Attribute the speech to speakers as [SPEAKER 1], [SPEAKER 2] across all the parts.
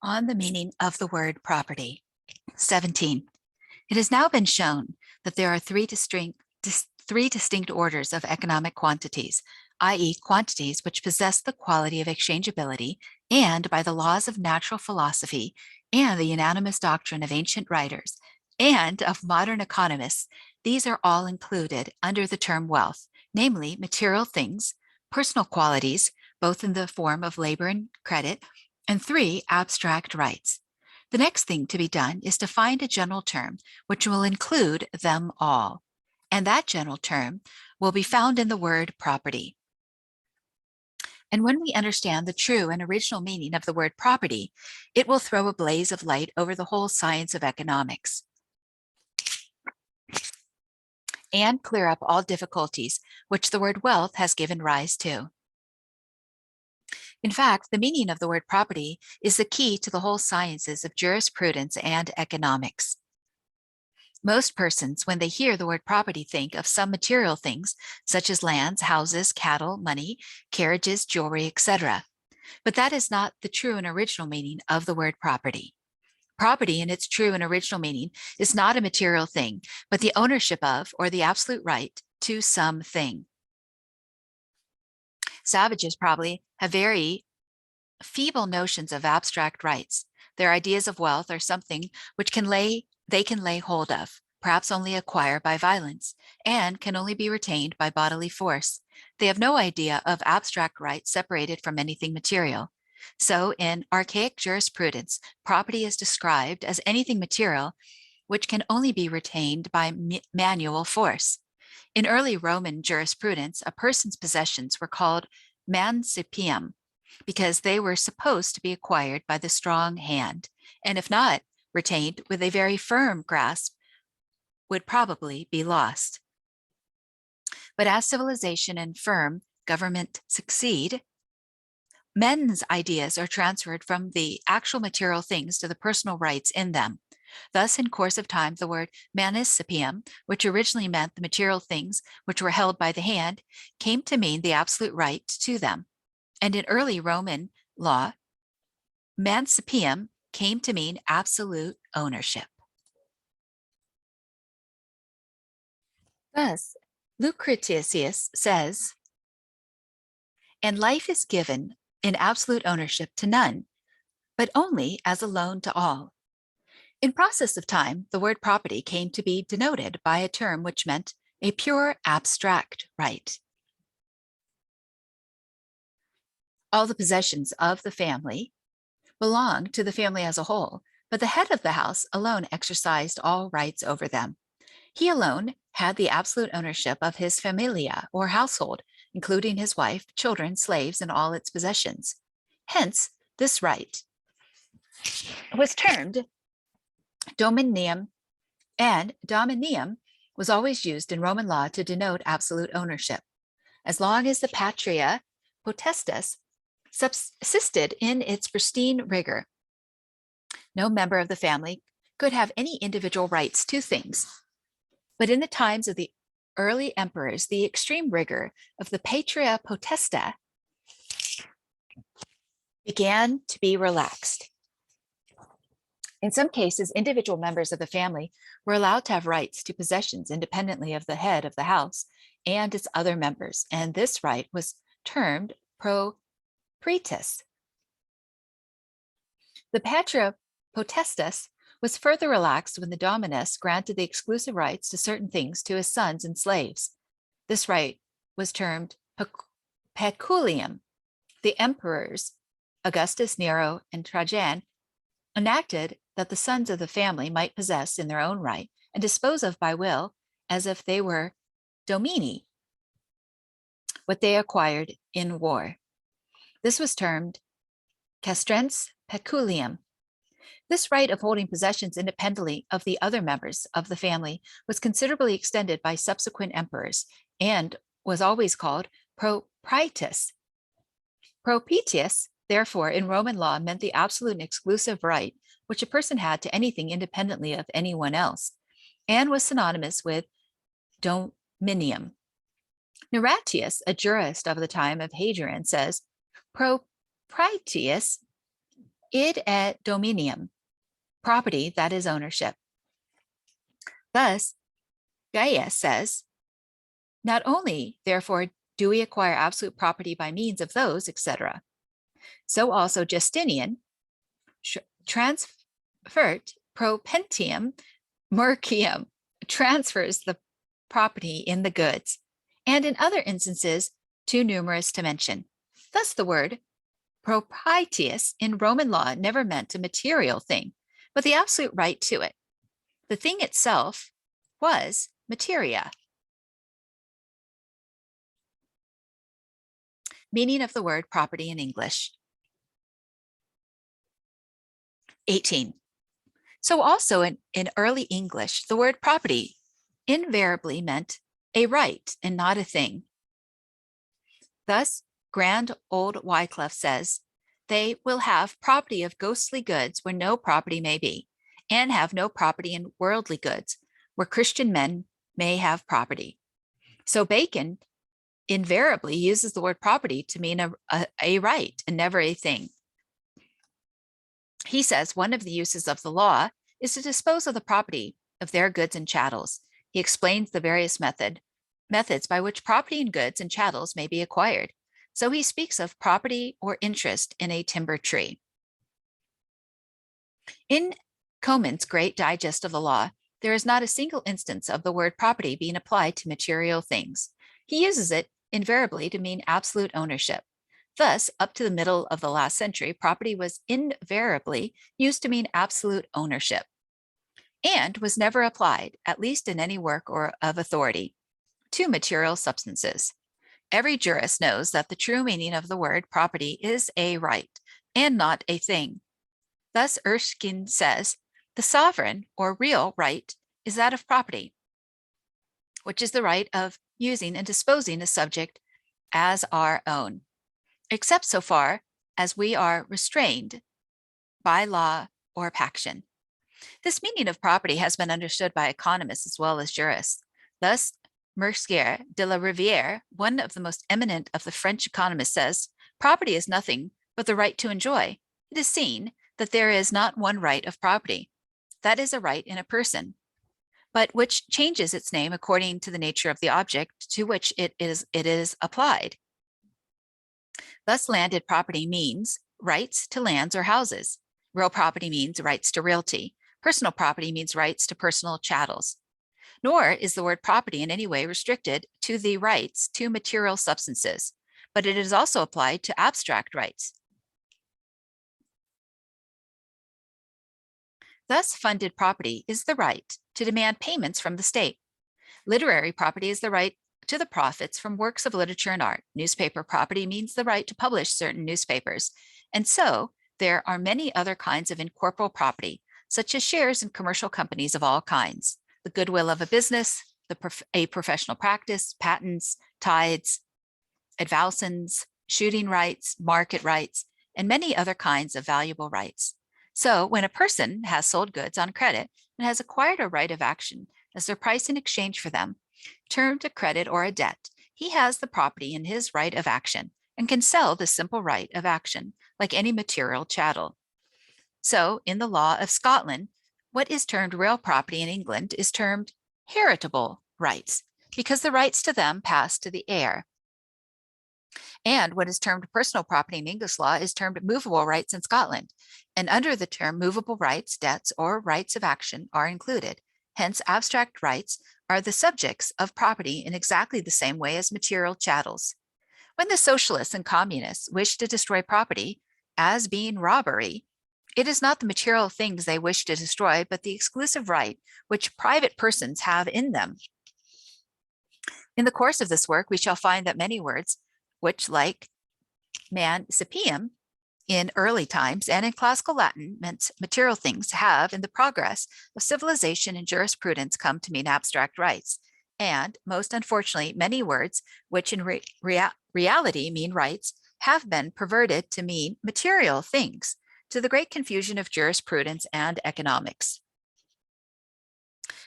[SPEAKER 1] On the meaning of the word property. 17. It has now been shown that there are three distinct orders of economic quantities, i.e. quantities which possess the quality of exchangeability and by the laws of natural philosophy and the unanimous doctrine of ancient writers and of modern economists, these are all included under the term wealth, namely material things, personal qualities, both in the form of labor and credit, and 3, abstract rights. The next thing to be done is to find a general term which will include them all. And that general term will be found in the word property. And when we understand the true and original meaning of the word property, it will throw a blaze of light over the whole science of economics and clear up all difficulties which the word wealth has given rise to. In fact, the meaning of the word property is the key to the whole sciences of jurisprudence and economics. Most persons, when they hear the word property, think of some material things, such as lands, houses, cattle, money, carriages, jewelry, etc. But that is not the true and original meaning of the word property. Property, in its true and original meaning, is not a material thing, but the ownership of or the absolute right to some thing. Savages probably have very feeble notions of abstract rights. Their ideas of wealth are something which they can lay hold of, perhaps only acquire by violence, and can only be retained by bodily force. They have no idea of abstract rights separated from anything material. So in archaic jurisprudence, property is described as anything material which can only be retained by manual force. In early Roman jurisprudence, a person's possessions were called mancipium because they were supposed to be acquired by the strong hand, and if not retained with a very firm grasp, would probably be lost. But as civilization and firm government succeed, men's ideas are transferred from the actual material things to the personal rights in them. Thus, in course of time, the word mancipium, which originally meant the material things which were held by the hand, came to mean the absolute right to them. And in early Roman law, mancipium came to mean absolute ownership. Thus, Lucretius says, and life is given in absolute ownership to none, but only as a loan to all. In process of time, the word property came to be denoted by a term which meant a pure abstract right. All the possessions of the family belonged to the family as a whole, but the head of the house alone exercised all rights over them. He alone had the absolute ownership of his familia or household, including his wife, children, slaves, and all its possessions. Hence, this right was termed dominium, and dominium was always used in Roman law to denote absolute ownership. As long as the patria potestas subsisted in its pristine rigor, no member of the family could have any individual rights to things. But in the times of the early emperors, the extreme rigor of the patria potesta began to be relaxed. In some cases, individual members of the family were allowed to have rights to possessions independently of the head of the house and its other members, and this right was termed proprietas. The patria potestas was further relaxed when the dominus granted the exclusive rights to certain things to his sons and slaves. This right was termed peculium. The emperors, Augustus, Nero, and Trajan, enacted that the sons of the family might possess in their own right and dispose of by will, as if they were domini, what they acquired in war. This was termed castrens peculium. This right of holding possessions independently of the other members of the family was considerably extended by subsequent emperors and was always called proprietas. Propitius, therefore, in Roman law meant the absolute and exclusive right which a person had to anything independently of anyone else, and was synonymous with dominium. Neratius, a jurist of the time of Hadrian, says, proprietas id et dominium, property that is ownership. Thus, Gaius says, not only, therefore, do we acquire absolute property by means of those, etc. So also Justinian transfert propentium mercium, transfers the property in the goods, and in other instances, too numerous to mention. Thus the word proprietas in Roman law never meant a material thing, but the absolute right to it. The thing itself was materia. Meaning of the word property in English. 18. So also in early English, the word property invariably meant a right and not a thing. Thus, grand old Wycliffe says, they will have property of ghostly goods where no property may be, and have no property in worldly goods where Christian men may have property. So Bacon invariably uses the word property to mean a right and never a thing. He says one of the uses of the law is to dispose of the property of their goods and chattels. He explains the various methods by which property and goods and chattels may be acquired. So he speaks of property or interest in a timber tree. In Coman's Great Digest of the Law, there is not a single instance of the word property being applied to material things. He uses it invariably to mean absolute ownership. Thus, up to the middle of the last century, property was invariably used to mean absolute ownership and was never applied, at least in any work or of authority, to material substances. Every jurist knows that the true meaning of the word property is a right and not a thing. Thus, Erskine says, the sovereign or real right is that of property, which is the right of using and disposing a subject as our own, except so far as we are restrained by law or paction. This meaning of property has been understood by economists as well as jurists. Thus, Mercier de la Rivière, one of the most eminent of the French economists, says, property is nothing but the right to enjoy. It is seen that there is not one right of property. That is a right in a person, but which changes its name according to the nature of the object to which it is applied. Thus, landed property means rights to lands or houses. Real property means rights to realty. Personal property means rights to personal chattels. Nor is the word property in any way restricted to the rights to material substances, but it is also applied to abstract rights. Thus, funded property is the right to demand payments from the state. Literary property is the right to the profits from works of literature and art. Newspaper property means the right to publish certain newspapers. And so there are many other kinds of incorporeal property, such as shares in commercial companies of all kinds, the goodwill of a business, a professional practice, patents, tithes, advowsons, shooting rights, market rights, and many other kinds of valuable rights. So when a person has sold goods on credit and has acquired a right of action as their price in exchange for them, termed a credit or a debt, he has the property in his right of action and can sell the simple right of action like any material chattel. So in the law of Scotland, what is termed real property in England is termed heritable rights because the rights to them pass to the heir. And what is termed personal property in English law is termed movable rights in Scotland. And under the term movable rights, debts, or rights of action are included. Hence, abstract rights are the subjects of property in exactly the same way as material chattels. When the socialists and communists wish to destroy property as being robbery, it is not the material things they wish to destroy, but the exclusive right which private persons have in them. In the course of this work, we shall find that many words, which like mancipium in early times and in classical Latin meant material things, have in the progress of civilization and jurisprudence come to mean abstract rights. And most unfortunately, many words which in reality mean rights have been perverted to mean material things, to the great confusion of jurisprudence and economics.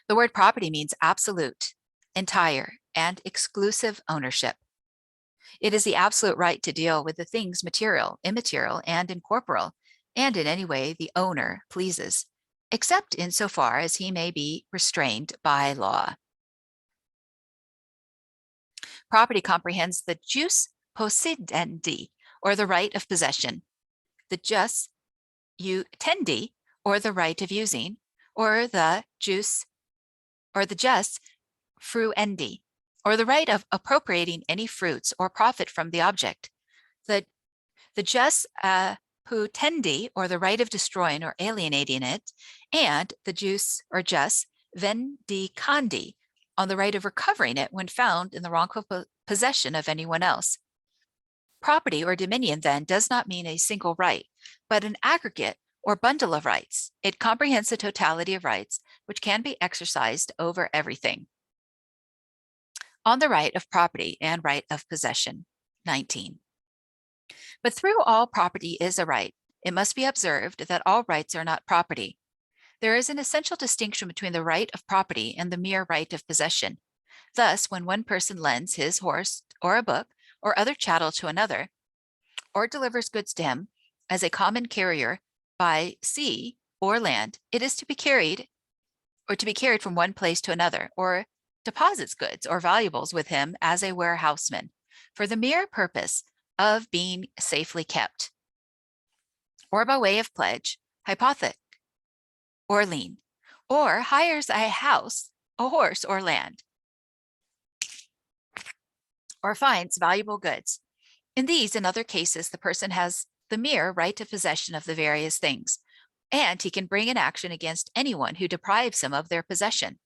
[SPEAKER 1] The word property means absolute, entire, and exclusive ownership. It is the absolute right to deal with the things material, immaterial, and incorporeal, and in any way the owner pleases, except insofar as he may be restrained by law. Property comprehends the jus possidendi, or the right of possession, the jus utendi, or the right of using, or the jus fruendi, or the right of appropriating any fruits or profit from the object, the jus putendi, or the right of destroying or alienating it, and the jus vendicandi, on the right of recovering it when found in the wrongful possession of anyone else. Property or dominion, then, does not mean a single right, but an aggregate or bundle of rights. It comprehends the totality of rights which can be exercised over everything. On the right of property and right of possession. 19. But through all property is a right, it must be observed that all rights are not property. There is an essential distinction between the right of property and the mere right of possession. Thus, when one person lends his horse or a book or other chattel to another, or delivers goods to him as a common carrier by sea or land, it is to be carried from one place to another, or deposits goods or valuables with him as a warehouseman for the mere purpose of being safely kept, or by way of pledge, hypothec, or lien, or hires a house, a horse, or land, or finds valuable goods. In these and other cases, the person has the mere right of possession of the various things, and he can bring an action against anyone who deprives him of their possession.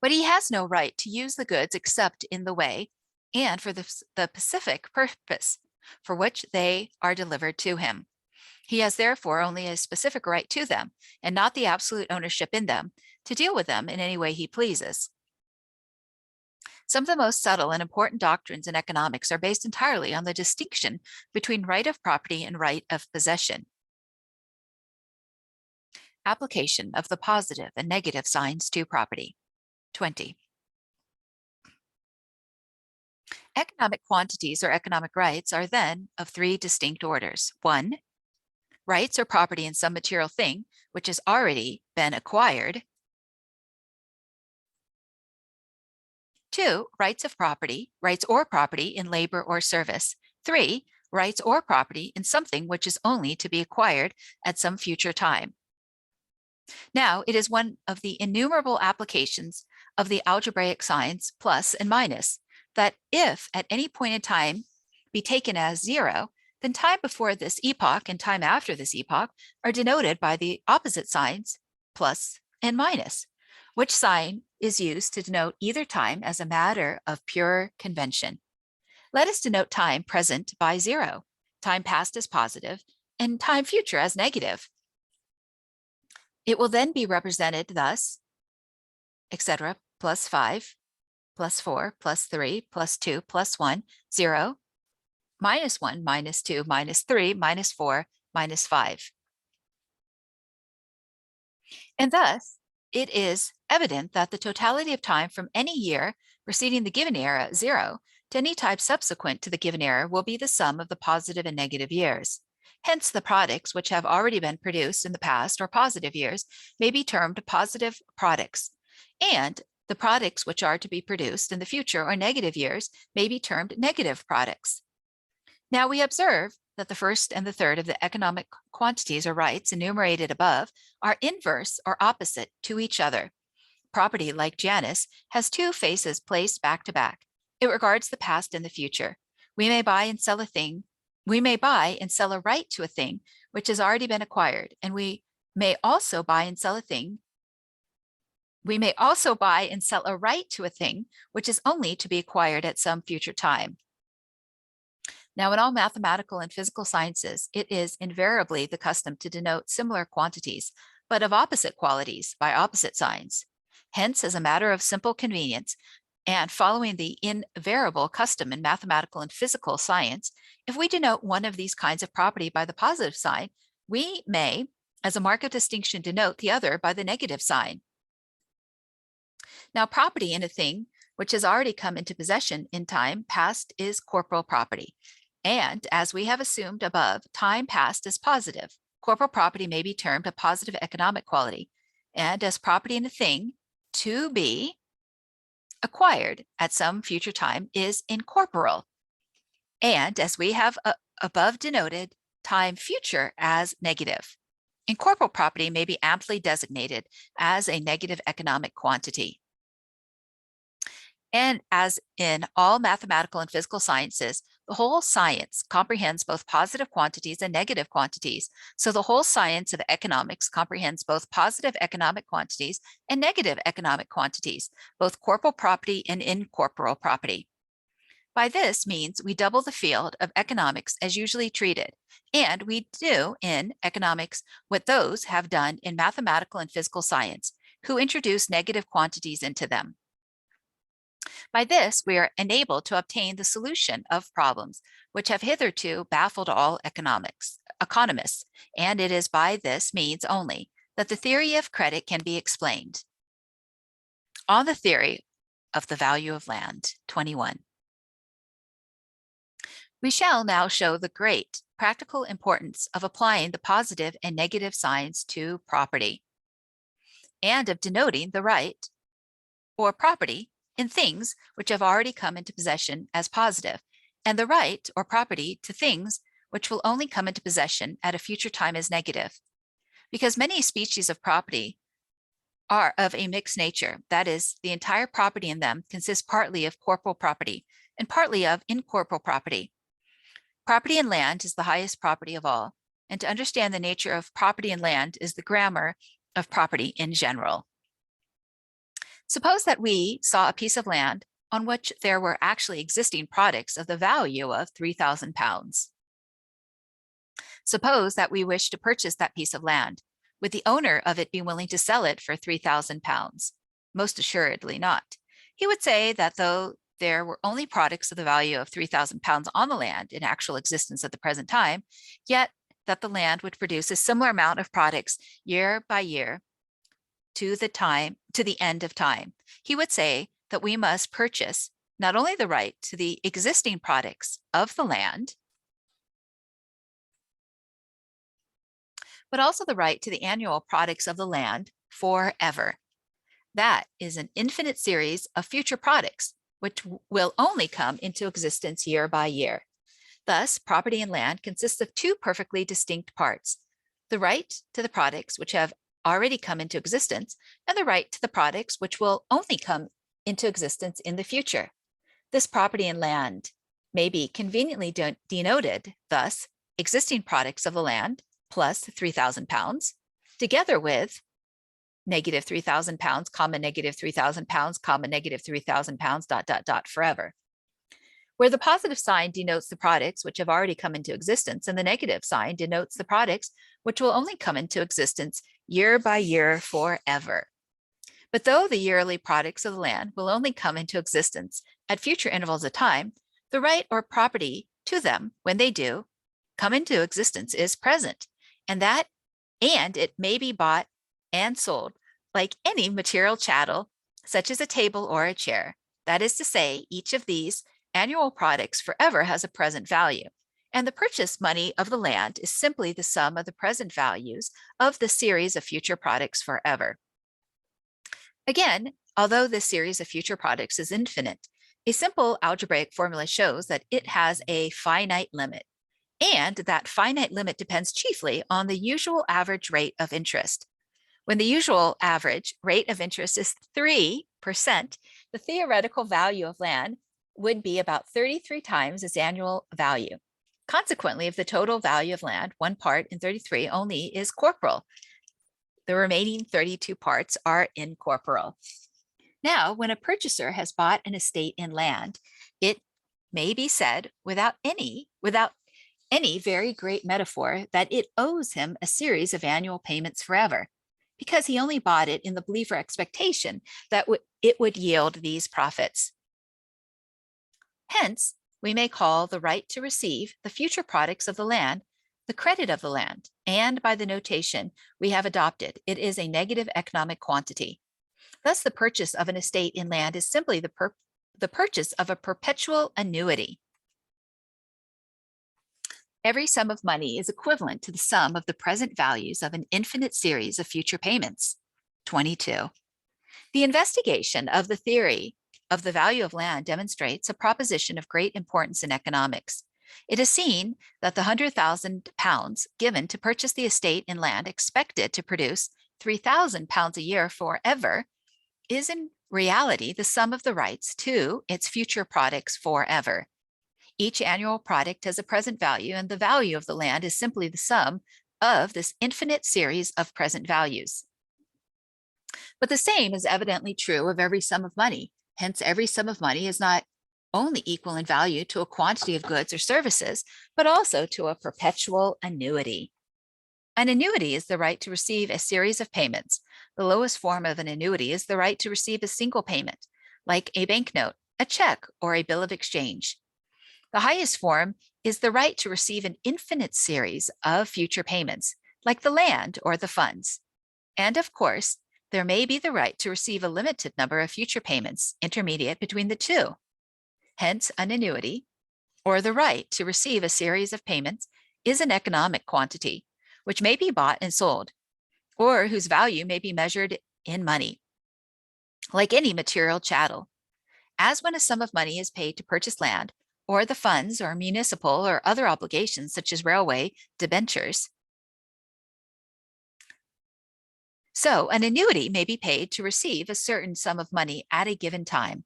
[SPEAKER 1] But he has no right to use the goods except in the way and for the specific purpose for which they are delivered to him. He has therefore only a specific right to them, and not the absolute ownership in them, to deal with them in any way he pleases. Some of the most subtle and important doctrines in economics are based entirely on the distinction between right of property and right of possession. Application of the positive and negative signs to property. 20. Economic quantities or economic rights are then of three distinct orders. 1. Rights or property in some material thing which has already been acquired. 2. Rights or property in labor or service. 3. Rights or property in something which is only to be acquired at some future time. Now, it is one of the innumerable applications of the algebraic signs plus and minus that if at any point in time be taken as 0, then time before this epoch and time after this epoch are denoted by the opposite signs plus and minus, which sign is used to denote either time as a matter of pure convention. Let us denote time present by 0, time past as positive, and time future as negative. It will then be represented thus, etc., plus 5, plus 4, plus 3, plus 2, plus 1, 0, minus 1, minus 2, minus 3, minus 4, minus 5. And thus, it is evident that the totality of time from any year preceding the given era, 0, to any time subsequent to the given era will be the sum of the positive and negative years. Hence, the products which have already been produced in the past or positive years may be termed positive products, and the products which are to be produced in the future or negative years may be termed negative products. Now we observe that the first and the third of the economic quantities or rights enumerated above are inverse or opposite to each other. Property, like Janus, has two faces placed back to back. It regards the past and the future. We may buy and sell a right to a thing which has already been acquired, and we may also buy and sell a right to a thing which is only to be acquired at some future time. Now, in all mathematical and physical sciences, it is invariably the custom to denote similar quantities, but of opposite qualities, by opposite signs. Hence, as a matter of simple convenience, and following the invariable custom in mathematical and physical science, if we denote one of these kinds of property by the positive sign, we may, as a mark of distinction, denote the other by the negative sign. Now, property in a thing which has already come into possession in time past is corporal property. And as we have assumed above, time passed is positive. Corporal property may be termed a positive economic quality, and as property in a thing to be acquired at some future time is incorporeal. And as we have above denoted, time future as negative. Incorporeal property may be amply designated as a negative economic quantity. And as in all mathematical and physical sciences, the whole science comprehends both positive quantities and negative quantities. So the whole science of economics comprehends both positive economic quantities and negative economic quantities, both corporal property and incorporeal property. By this means we double the field of economics as usually treated, and we do in economics what those have done in mathematical and physical science, who introduce negative quantities into them. By this, we are enabled to obtain the solution of problems which have hitherto baffled all economists, and it is by this means only that the theory of credit can be explained. On the theory of the value of land, 21. We shall now show the great practical importance of applying the positive and negative signs to property, and of denoting the right or property in things which have already come into possession as positive, and the right or property to things which will only come into possession at a future time as negative. Because many species of property are of a mixed nature, that is, the entire property in them consists partly of corporal property and partly of incorporeal property. Property in land is the highest property of all, and to understand the nature of property in land is the grammar of property in general. Suppose that we saw a piece of land on which there were actually existing products of the value of £3,000. Suppose that we wish to purchase that piece of land. Would the owner of it be willing to sell it for £3,000? Most assuredly not. He would say that though there were only products of the value of £3,000 on the land in actual existence at the present time, yet that the land would produce a similar amount of products year by year to the end of time. He would say that we must purchase not only the right to the existing products of the land, but also the right to the annual products of the land forever. That is an infinite series of future products, which will only come into existence year by year. Thus, property in land consists of two perfectly distinct parts: the right to the products which have already come into existence, and the right to the products which will only come into existence in the future. This property in land may be conveniently denoted thus: existing products of the land plus £3,000, together with negative £3,000, comma negative £3,000, comma negative £3,000, ... forever. Where the positive sign denotes the products which have already come into existence, and the negative sign denotes the products which will only come into existence year by year forever. But though the yearly products of the land will only come into existence at future intervals of time, the right or property to them, when they do come into existence, is present, and it may be bought and sold like any material chattel, such as a table or a chair. That is to say, each of these annual products forever has a present value, and the purchase money of the land is simply the sum of the present values of the series of future products forever. Again, although this series of future products is infinite, a simple algebraic formula shows that it has a finite limit, and that finite limit depends chiefly on the usual average rate of interest. When the usual average rate of interest is 3%, the theoretical value of land would be about 33 times its annual value. Consequently, if the total value of land, 1 part in 33 only, is corporal, the remaining 32 parts are incorporeal. Now, when a purchaser has bought an estate in land, it may be said without any very great metaphor that it owes him a series of annual payments forever, because he only bought it in the belief or expectation that it would yield these profits. Hence, we may call the right to receive the future products of the land the credit of the land, and by the notation we have adopted, it is a negative economic quantity. Thus, the purchase of an estate in land is simply the purchase of a perpetual annuity. Every sum of money is equivalent to the sum of the present values of an infinite series of future payments. 22. The investigation of the theory of the value of land demonstrates a proposition of great importance in economics. It is seen that the £100,000 given to purchase the estate in land expected to produce £3,000 a year forever is in reality the sum of the rights to its future products forever. Each annual product has a present value, and the value of the land is simply the sum of this infinite series of present values. But the same is evidently true of every sum of money. Hence, every sum of money is not only equal in value to a quantity of goods or services, but also to a perpetual annuity. An annuity is the right to receive a series of payments. The lowest form of an annuity is the right to receive a single payment, like a banknote, a check, or a bill of exchange. The highest form is the right to receive an infinite series of future payments, like the land or the funds. And of course, there may be the right to receive a limited number of future payments intermediate between the two. Hence, an annuity, or the right to receive a series of payments, is an economic quantity, which may be bought and sold, or whose value may be measured in money, like any material chattel. As when a sum of money is paid to purchase land, or the funds or municipal or other obligations such as railway debentures. So an annuity may be paid to receive a certain sum of money at a given time,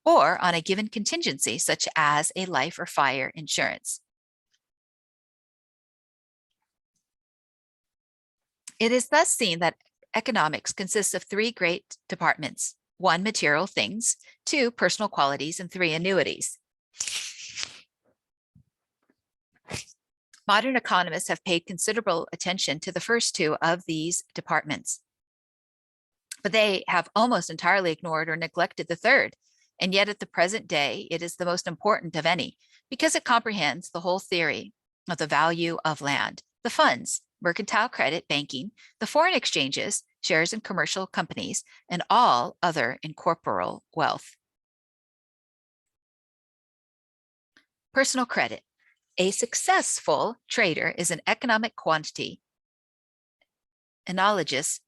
[SPEAKER 1] or on a given contingency, such as a life or fire insurance. It is thus seen that economics consists of three great departments: 1, material things; 2, personal qualities; and 3, annuities. Modern economists have paid considerable attention to the first two of these departments, but they have almost entirely ignored or neglected the third. And yet at the present day, it is the most important of any, because it comprehends the whole theory of the value of land, the funds, mercantile credit, banking, the foreign exchanges, shares in commercial companies, and all other incorporeal wealth. Personal credit. A successful trader is an economic quantity analogous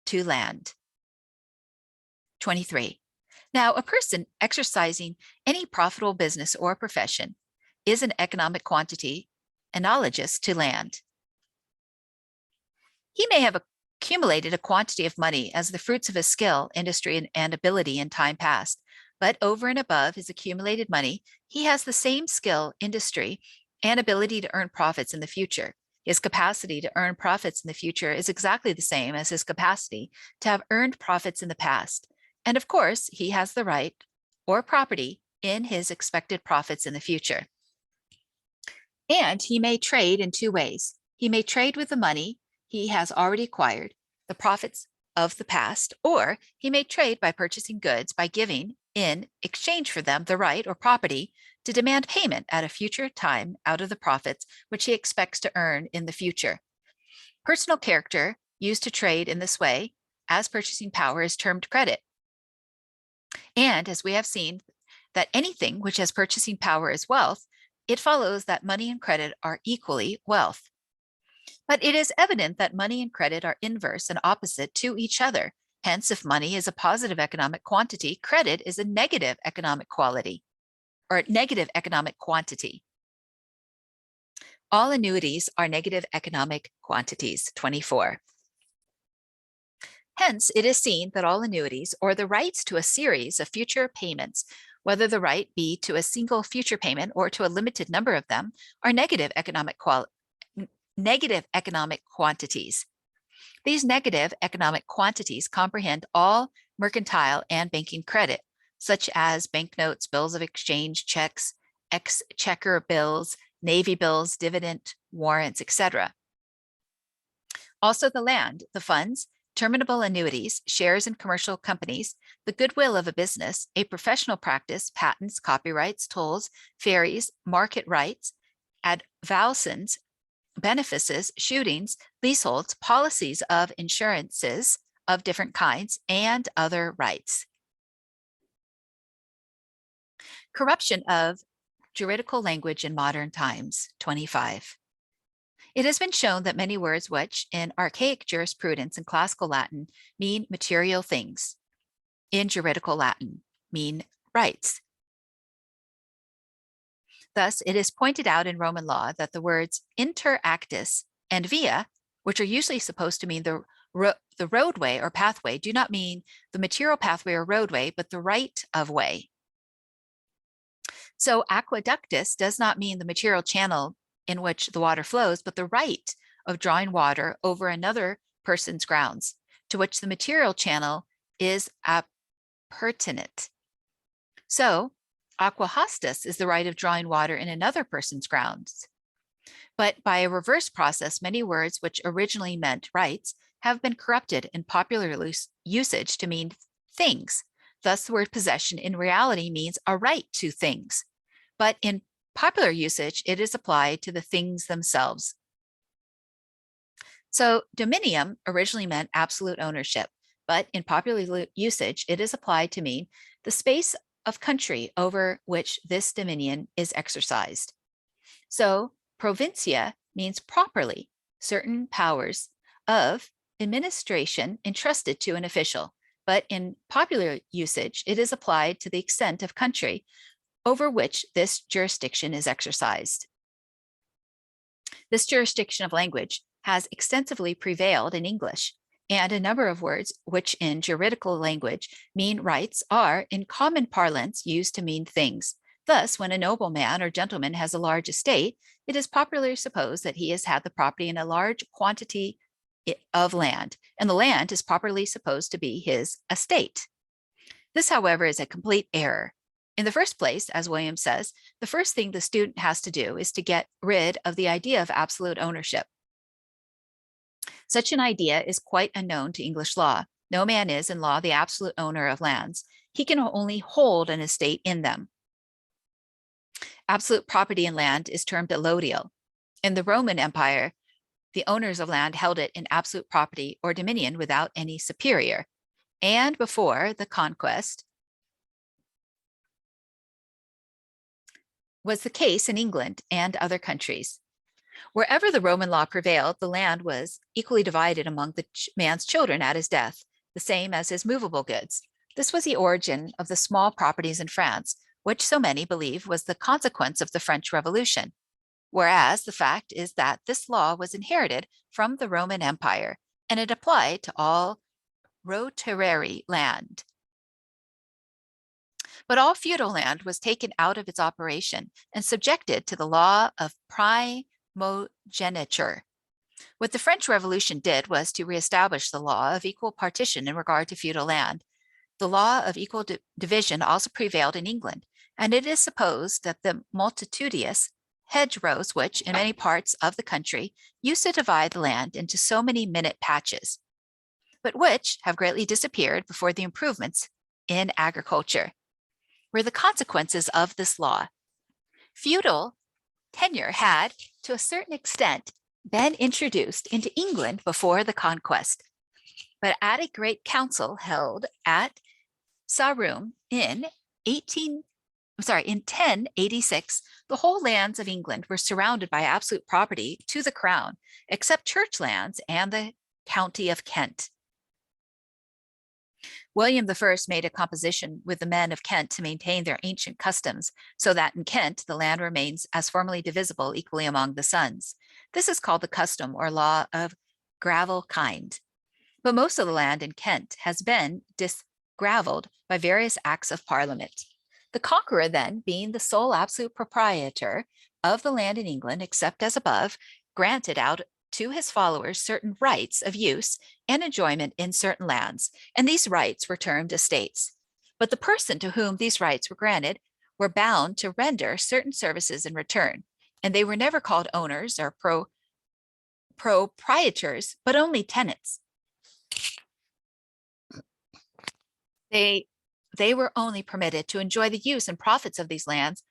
[SPEAKER 1] to land. 23. Now, a person exercising any profitable business or profession is an economic quantity analogous to land. He may have accumulated a quantity of money as the fruits of his skill, industry, and ability in time past, but over and above his accumulated money, he has the same skill, industry, and ability to earn profits in the future. His capacity to earn profits in the future is exactly the same as his capacity to have earned profits in the past. And of course, he has the right or property in his expected profits in the future. And he may trade in two ways. He may trade with the money he has already acquired, the profits of the past, or he may trade by purchasing goods by giving in exchange for them the right or property to demand payment at a future time out of the profits which he expects to earn in the future. Personal character used to trade in this way as purchasing power is termed credit. And as we have seen that anything which has purchasing power is wealth, it follows that money and credit are equally wealth. But it is evident that money and credit are inverse and opposite to each other. Hence, if money is a positive economic quantity, credit is a negative economic quality, or negative economic quantity. All annuities are negative economic quantities. 24. Hence, it is seen that all annuities, or the rights to a series of future payments, whether the right be to a single future payment or to a limited number of them, are negative economic quantities. These negative economic quantities comprehend all mercantile and banking credit, such as banknotes, bills of exchange, checks, exchequer bills, navy bills, dividend warrants, etc. Also the land, the funds, terminable annuities, shares in commercial companies, the goodwill of a business, a professional practice, patents, copyrights, tolls, ferries, market rights, advowsons, benefices, shootings, leaseholds, policies of insurances of different kinds, and other rights. Corruption of Juridical language in modern times, 25. It has been shown that many words which, in archaic jurisprudence and classical Latin, mean material things, in juridical Latin mean rights. Thus, it is pointed out in Roman law that the words inter actis and via, which are usually supposed to mean the roadway or pathway, do not mean the material pathway or roadway, but the right of way. So aqueductus does not mean the material channel in which the water flows, but the right of drawing water over another person's grounds, to which the material channel is appurtenant. So aqua hostis is the right of drawing water in another person's grounds. But by a reverse process, many words which originally meant rights have been corrupted in popular usage to mean things. Thus, the word possession in reality means a right to things. But in popular usage, it is applied to the things themselves. So dominium originally meant absolute ownership, but in popular usage, it is applied to mean the space of country over which this dominion is exercised. So provincia means properly certain powers of administration entrusted to an official, but in popular usage, it is applied to the extent of country over which this jurisdiction is exercised. This jurisdiction of language has extensively prevailed in English, and a number of words which in juridical language mean rights are in common parlance used to mean things. Thus, when a nobleman or gentleman has a large estate, it is popularly supposed that he has had the property in a large quantity of land, and the land is properly supposed to be his estate. This, however, is a complete error. In the first place, as William says, the first thing the student has to do is to get rid of the idea of absolute ownership. Such an idea is quite unknown to English law. No man is in law the absolute owner of lands. He can only hold an estate in them. Absolute property in land is termed allodial. In the Roman Empire, the owners of land held it in absolute property or dominion without any superior. And before the conquest was the case in England and other countries. Wherever the Roman law prevailed, the land was equally divided among the man's children at his death, the same as his movable goods. This was the origin of the small properties in France, which so many believe was the consequence of the French Revolution. Whereas the fact is that this law was inherited from the Roman Empire, and it applied to all rotatory land. But all feudal land was taken out of its operation and subjected to the law of primogeniture. What the French Revolution did was to reestablish the law of equal partition in regard to feudal land. The law of equal division also prevailed in England, and it is supposed that the multitudinous hedgerows, which in many parts of the country used to divide the land into so many minute patches, but which have greatly disappeared before the improvements in agriculture, were the consequences of this law. Feudal tenure had, to a certain extent, been introduced into England before the conquest, but at a great council held at Sarum in 1086, the whole lands of England were surrounded by absolute property to the crown, except church lands and the county of Kent. William I made a composition with the men of Kent to maintain their ancient customs, so that in Kent the land remains as formerly divisible equally among the sons. This is called the custom or law of gravel kind. But most of the land in Kent has been disgravelled by various acts of Parliament. The conqueror then, being the sole absolute proprietor of the land in England, except as above, granted out to his followers certain rights of use and enjoyment in certain lands, and these rights were termed estates. But the person to whom these rights were granted were bound to render certain services in return, and they were never called owners or proprietors, but only tenants. They were only permitted to enjoy the use and profits of these lands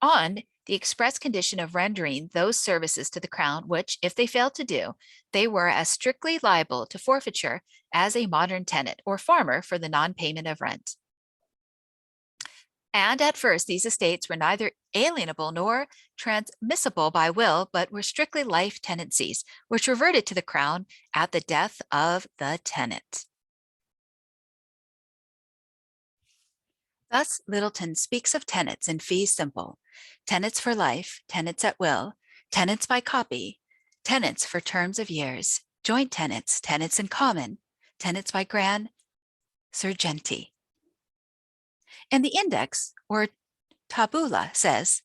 [SPEAKER 1] on the express condition of rendering those services to the crown, which, if they failed to do, they were as strictly liable to forfeiture as a modern tenant or farmer for the non-payment of rent. And at first, these estates were neither alienable nor transmissible by will, but were strictly life tenancies, which reverted to the crown at the death of the tenant. Thus, Littleton speaks of tenants in fee simple, tenants for life, tenants at will, tenants by copy, tenants for terms of years, joint tenants, tenants in common, tenants by gran sergenti. And the index, or tabula, says,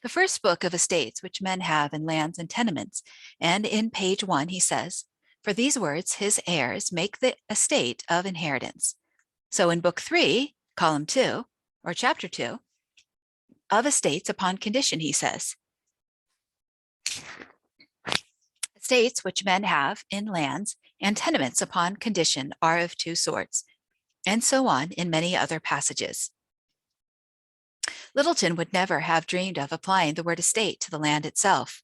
[SPEAKER 1] the first book of estates which men have in lands and tenements, and in page 1 he says, for these words his heirs make the estate of inheritance. So in book 3, column 2, or chapter 2, of estates upon condition, he says, estates which men have in lands and tenements upon condition are of two sorts, and so on in many other passages. Littleton would never have dreamed of applying the word estate to the land itself.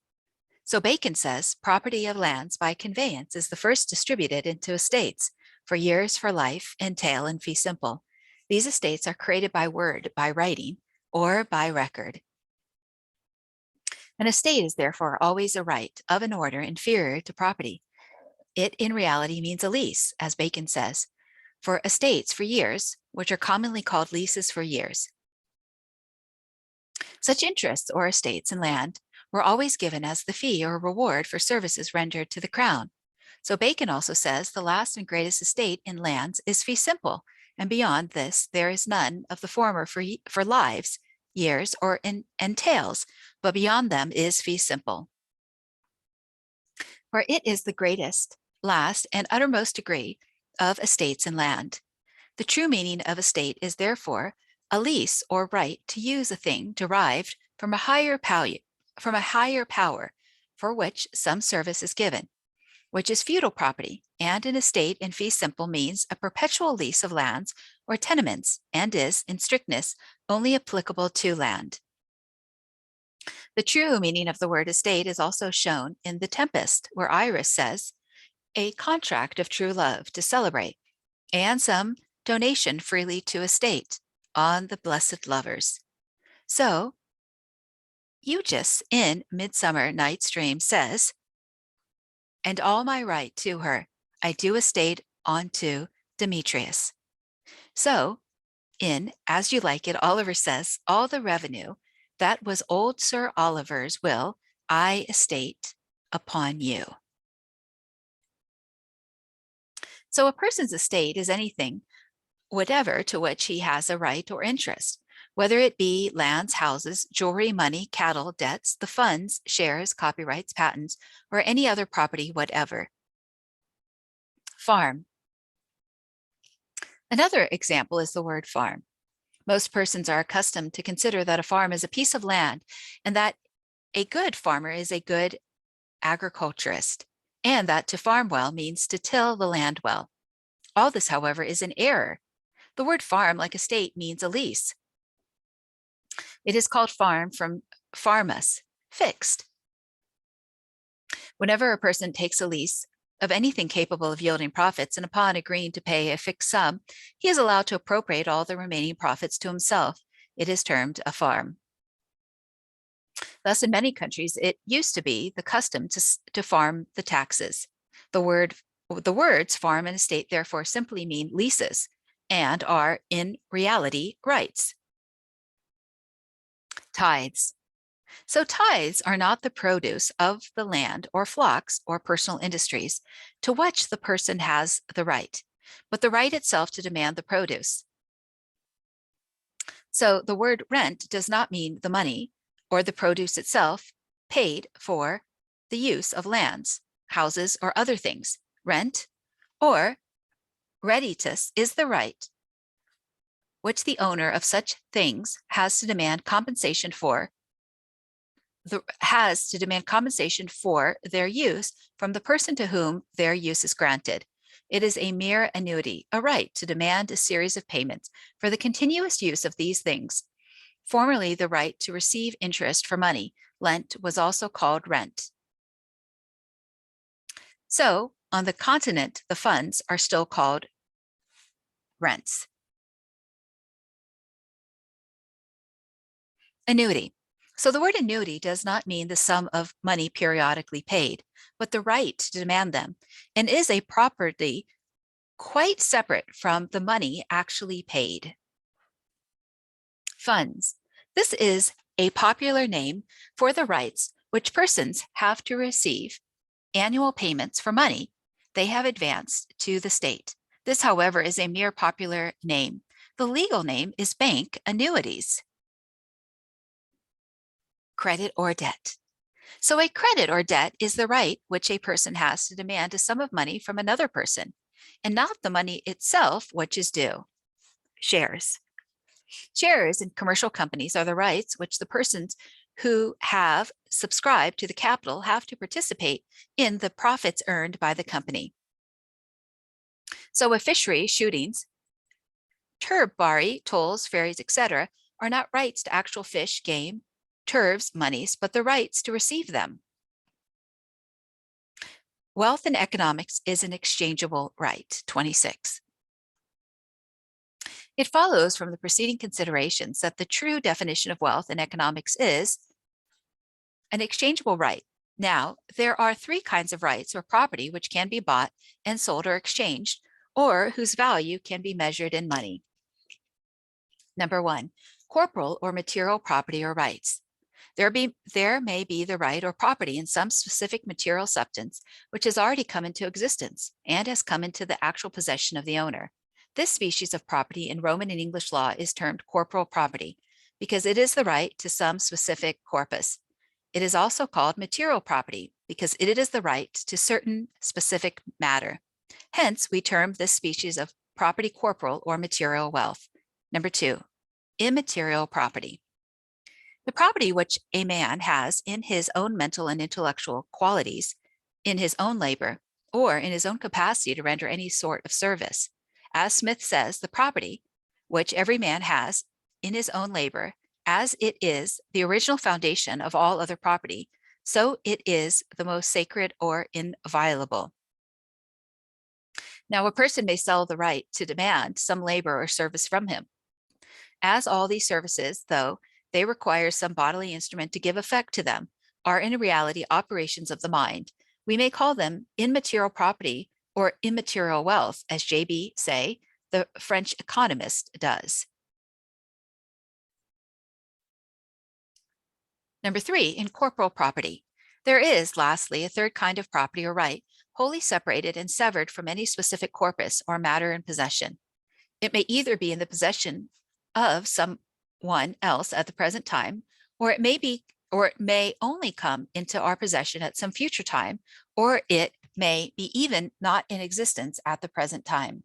[SPEAKER 1] So Bacon says property of lands by conveyance is the first distributed into estates for years, for life, entail, and fee simple. These estates are created by word, by writing, or by record. An estate is therefore always a right of an order inferior to property. It in reality means a lease, as Bacon says, for estates for years, which are commonly called leases for years. Such interests or estates in land were always given as the fee or reward for services rendered to the crown. So Bacon also says the last and greatest estate in lands is fee simple, and beyond this there is none of the former for lives, years, or entails, but beyond them is fee simple. For it is the greatest, last, and uttermost degree of estates in land. The true meaning of estate is therefore a lease or right to use a thing derived from a higher power for which some service is given, which is feudal property, and an estate in fee simple means a perpetual lease of lands or tenements, and is, in strictness, only applicable to land. The true meaning of the word estate is also shown in The Tempest, where Iris says, a contract of true love to celebrate, and some donation freely to estate on the blessed lovers. So, Eustace in Midsummer Night's Dream says, and all my right to her, I do estate unto Demetrius. So, in As You Like It, Oliver says, all the revenue that was old Sir Oliver's will I estate upon you. So a person's estate is anything, whatever, to which he has a right or interest, whether it be lands, houses, jewelry, money, cattle, debts, the funds, shares, copyrights, patents, or any other property whatever. Farm. Another example is the word farm. Most persons are accustomed to consider that a farm is a piece of land and that a good farmer is a good agriculturist, and that to farm well means to till the land well. All this, however, is an error. The word farm, like estate, means a lease. It is called farm from farmus, fixed. Whenever a person takes a lease of anything capable of yielding profits, and upon agreeing to pay a fixed sum, he is allowed to appropriate all the remaining profits to himself. It is termed a farm. Thus, in many countries, it used to be the custom to farm the taxes. The words farm and estate therefore simply mean leases and are in reality rights. Tithes. So tithes are not the produce of the land or flocks or personal industries to which the person has the right, but the right itself to demand the produce. So the word rent does not mean the money or the produce itself paid for the use of lands, houses, or other things. Rent or reditus is the right which the owner of such things has to demand compensation for their use from the person to whom their use is granted. It is a mere annuity, a right to demand a series of payments for the continuous use of these things. Formerly, the right to receive interest for money lent was also called rent. So, on the continent, the funds are still called rents. Annuity. So the word annuity does not mean the sum of money periodically paid, but the right to demand them, and is a property quite separate from the money actually paid. Funds. This is a popular name for the rights which persons have to receive annual payments for money they have advanced to the state. This, however, is a mere popular name. The legal name is bank annuities. Credit or debt. So a credit or debt is the right which a person has to demand a sum of money from another person, and not the money itself which is due. Shares. Shares in commercial companies are the rights which the persons who have subscribed to the capital have to participate in the profits earned by the company. So a fishery, shootings, turbary, tolls, ferries, etc., are not rights to actual fish, game, turves, monies, but the rights to receive them. Wealth in economics is an exchangeable right. 26. It follows from the preceding considerations that the true definition of wealth in economics is an exchangeable right. Now, there are three kinds of rights or property which can be bought and sold or exchanged, or whose value can be measured in money. Number one, corporal or material property or rights. There may be the right or property in some specific material substance which has already come into existence and has come into the actual possession of the owner. This species of property in Roman and English law is termed corporal property because it is the right to some specific corpus. It is also called material property because it is the right to certain specific matter. Hence, we term this species of property corporal or material wealth. Number two, immaterial property. The property which a man has in his own mental and intellectual qualities, in his own labor, or in his own capacity to render any sort of service. As Smith says, the property which every man has in his own labor, as it is the original foundation of all other property, so it is the most sacred or inviolable. Now, a person may sell the right to demand some labor or service from him. As all these services, though they require some bodily instrument to give effect to them, are in reality operations of the mind, we may call them immaterial property or immaterial wealth, as J.B. Say, the French economist, does. Number three, incorporeal property. There is, lastly, a third kind of property or right, wholly separated and severed from any specific corpus or matter in possession. It may either be in the possession of someone else at the present time, or it may only come into our possession at some future time, or it may be even not in existence at the present time.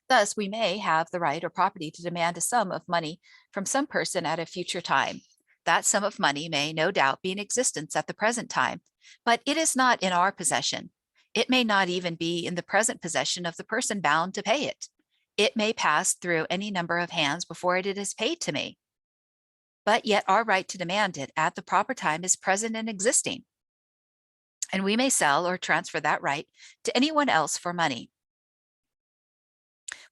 [SPEAKER 1] Thus, we may have the right or property to demand a sum of money from some person at a future time. That sum of money may no doubt be in existence at the present time, but it is not in our possession. It may not even be in the present possession of the person bound to pay it. It may pass through any number of hands before it is paid to me. But yet our right to demand it at the proper time is present and existing. And we may sell or transfer that right to anyone else for money.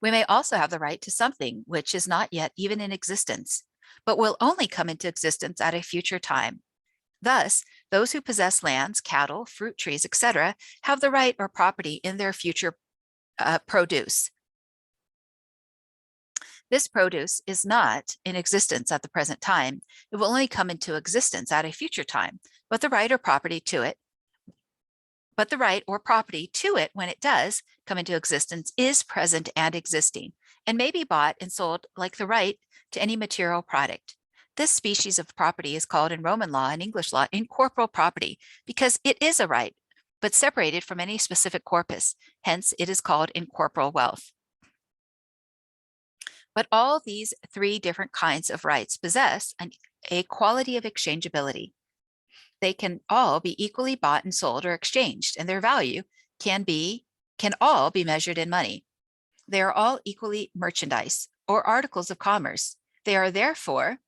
[SPEAKER 1] We may also have the right to something which is not yet even in existence, but will only come into existence at a future time. Thus, those who possess lands, cattle, fruit trees, etc., have the right or property in their future produce. This produce is not in existence at the present time. It will only come into existence at a future time, but the right or property to it when it does come into existence is present and existing, and may be bought and sold like the right to any material product. This species of property is called in Roman law and English law incorporeal property because it is a right, but separated from any specific corpus. Hence, it is called incorporeal wealth. But all these three different kinds of rights possess a quality of exchangeability. They can all be equally bought and sold or exchanged, and their value can all be measured in money. They are all equally merchandise or articles of commerce. They are therefore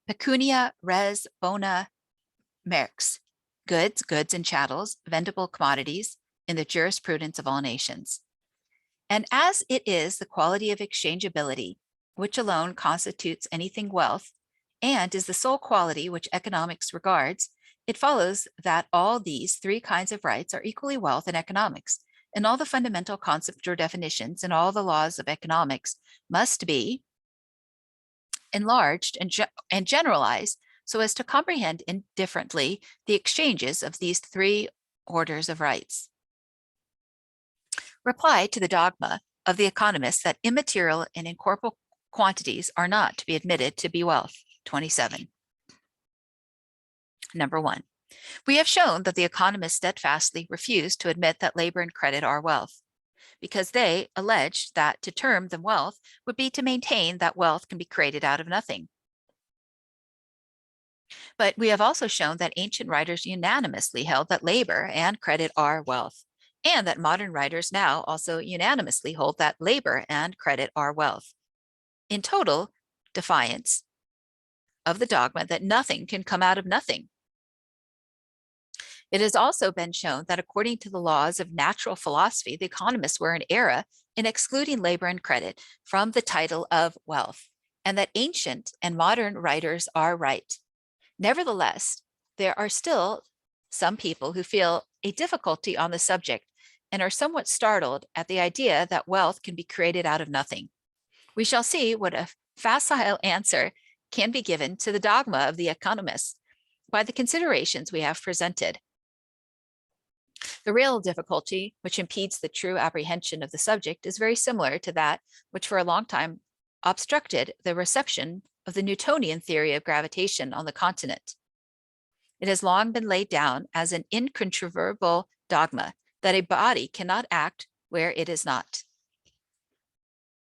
[SPEAKER 1] pecunia res bona merx, goods and chattels, vendible commodities in the jurisprudence of all nations. And as it is the quality of exchangeability which alone constitutes anything wealth, and is the sole quality which economics regards, it follows that all these three kinds of rights are equally wealth in economics, and all the fundamental concepts or definitions in all the laws of economics must be enlarged and generalized so as to comprehend indifferently the exchanges of these three orders of rights. Reply to the dogma of the economists that immaterial and incorporeal quantities are not to be admitted to be wealth. 27. Number 1. We have shown that the economists steadfastly refuse to admit that labor and credit are wealth, because they allege that to term them wealth would be to maintain that wealth can be created out of nothing. But we have also shown that ancient writers unanimously held that labor and credit are wealth, and that modern writers now also unanimously hold that labor and credit are wealth, in total defiance of the dogma that nothing can come out of nothing. It has also been shown that according to the laws of natural philosophy, the economists were in error in excluding labor and credit from the title of wealth, and that ancient and modern writers are right. Nevertheless, there are still some people who feel a difficulty on the subject and are somewhat startled at the idea that wealth can be created out of nothing. We shall see what a facile answer can be given to the dogma of the economists by the considerations we have presented. The real difficulty which impedes the true apprehension of the subject is very similar to that which for a long time obstructed the reception of the Newtonian theory of gravitation on the continent. It has long been laid down as an incontrovertible dogma that a body cannot act where it is not.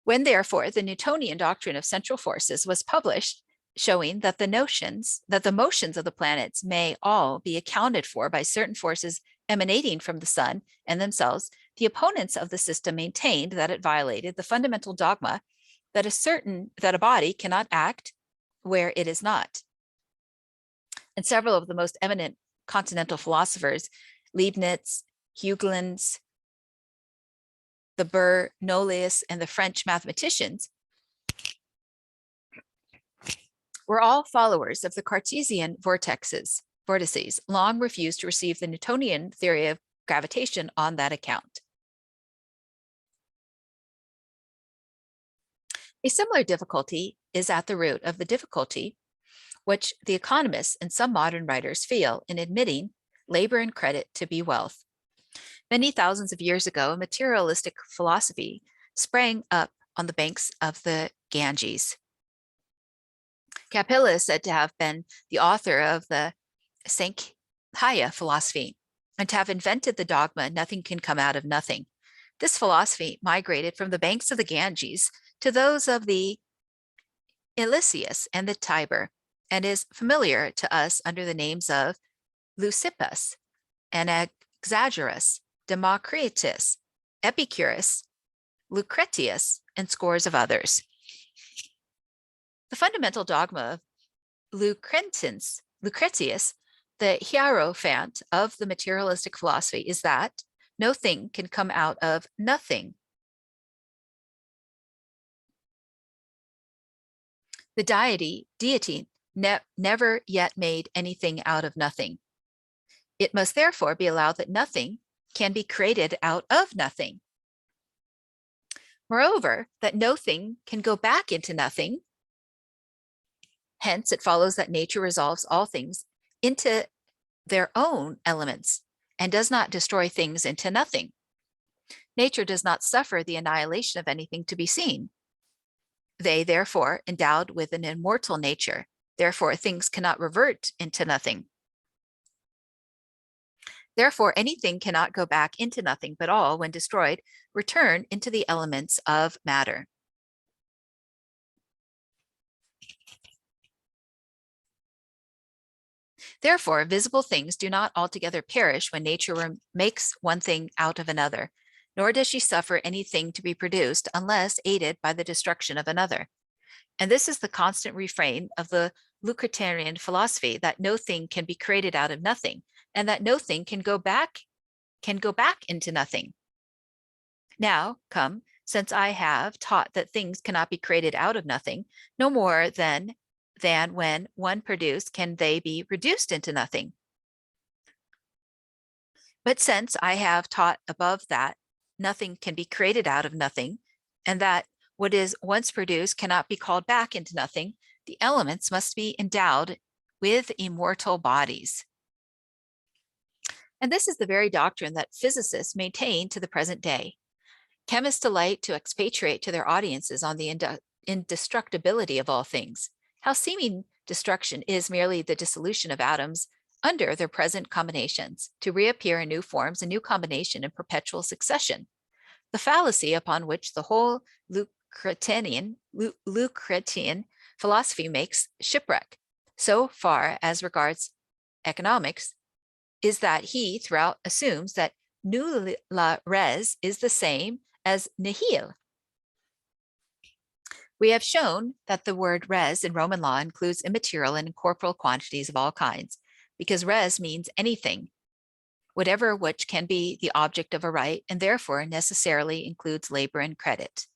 [SPEAKER 1] When therefore the Newtonian doctrine of central forces was published, showing that the motions of the planets may all be accounted for by certain forces emanating from the sun and themselves, the opponents of the system maintained that it violated the fundamental dogma that a body cannot act where it is not. And several of the most eminent continental philosophers, Leibniz, Huygens, the Bernoullis, and the French mathematicians, were all followers of the Cartesian vortices, long refused to receive the Newtonian theory of gravitation on that account. A similar difficulty is at the root of the difficulty which the economists and some modern writers feel in admitting labor and credit to be wealth. Many thousands of years ago, a materialistic philosophy sprang up on the banks of the Ganges. Kapila is said to have been the author of the Sankhya philosophy and to have invented the dogma nothing can come out of nothing. This philosophy migrated from the banks of the Ganges to those of the Ilyssus and the Tiber, and is familiar to us under the names of Leucippus, Anaxagoras, Democritus, Epicurus, Lucretius, and scores of others. The fundamental dogma of Lucretius, the hierophant of the materialistic philosophy, is that no thing can come out of nothing. The deity never yet made anything out of nothing. It must therefore be allowed that nothing can be created out of nothing. Moreover, that no thing can go back into nothing. Hence, it follows that nature resolves all things into their own elements and does not destroy things into nothing. Nature does not suffer the annihilation of anything to be seen. They, therefore, endowed with an immortal nature. Therefore, things cannot revert into nothing. Therefore, anything cannot go back into nothing, but all, when destroyed, return into the elements of matter. Therefore, visible things do not altogether perish when nature makes one thing out of another, nor does she suffer anything to be produced unless aided by the destruction of another. And this is the constant refrain of the Lucretian philosophy, that no thing can be created out of nothing, and that no thing can go back into nothing. Now come since I have taught that things cannot be created out of nothing, no more than when one produced can they be reduced into nothing. But since I have taught above that nothing can be created out of nothing, and that what is once produced cannot be called back into nothing, the elements must be endowed with immortal bodies. And this is the very doctrine that physicists maintain to the present day. Chemists delight to expatiate to their audiences on the indestructibility of all things, how seeming destruction is merely the dissolution of atoms under their present combinations, to reappear in new forms and new combination in perpetual succession. The fallacy upon which the whole Lucretian philosophy makes shipwreck, so far as regards economics, is that he throughout assumes that nulla res is the same as nihil. We have shown that the word res in Roman law includes immaterial and incorporeal quantities of all kinds, because res means anything, whatever which can be the object of a right, and therefore necessarily includes labor and credit.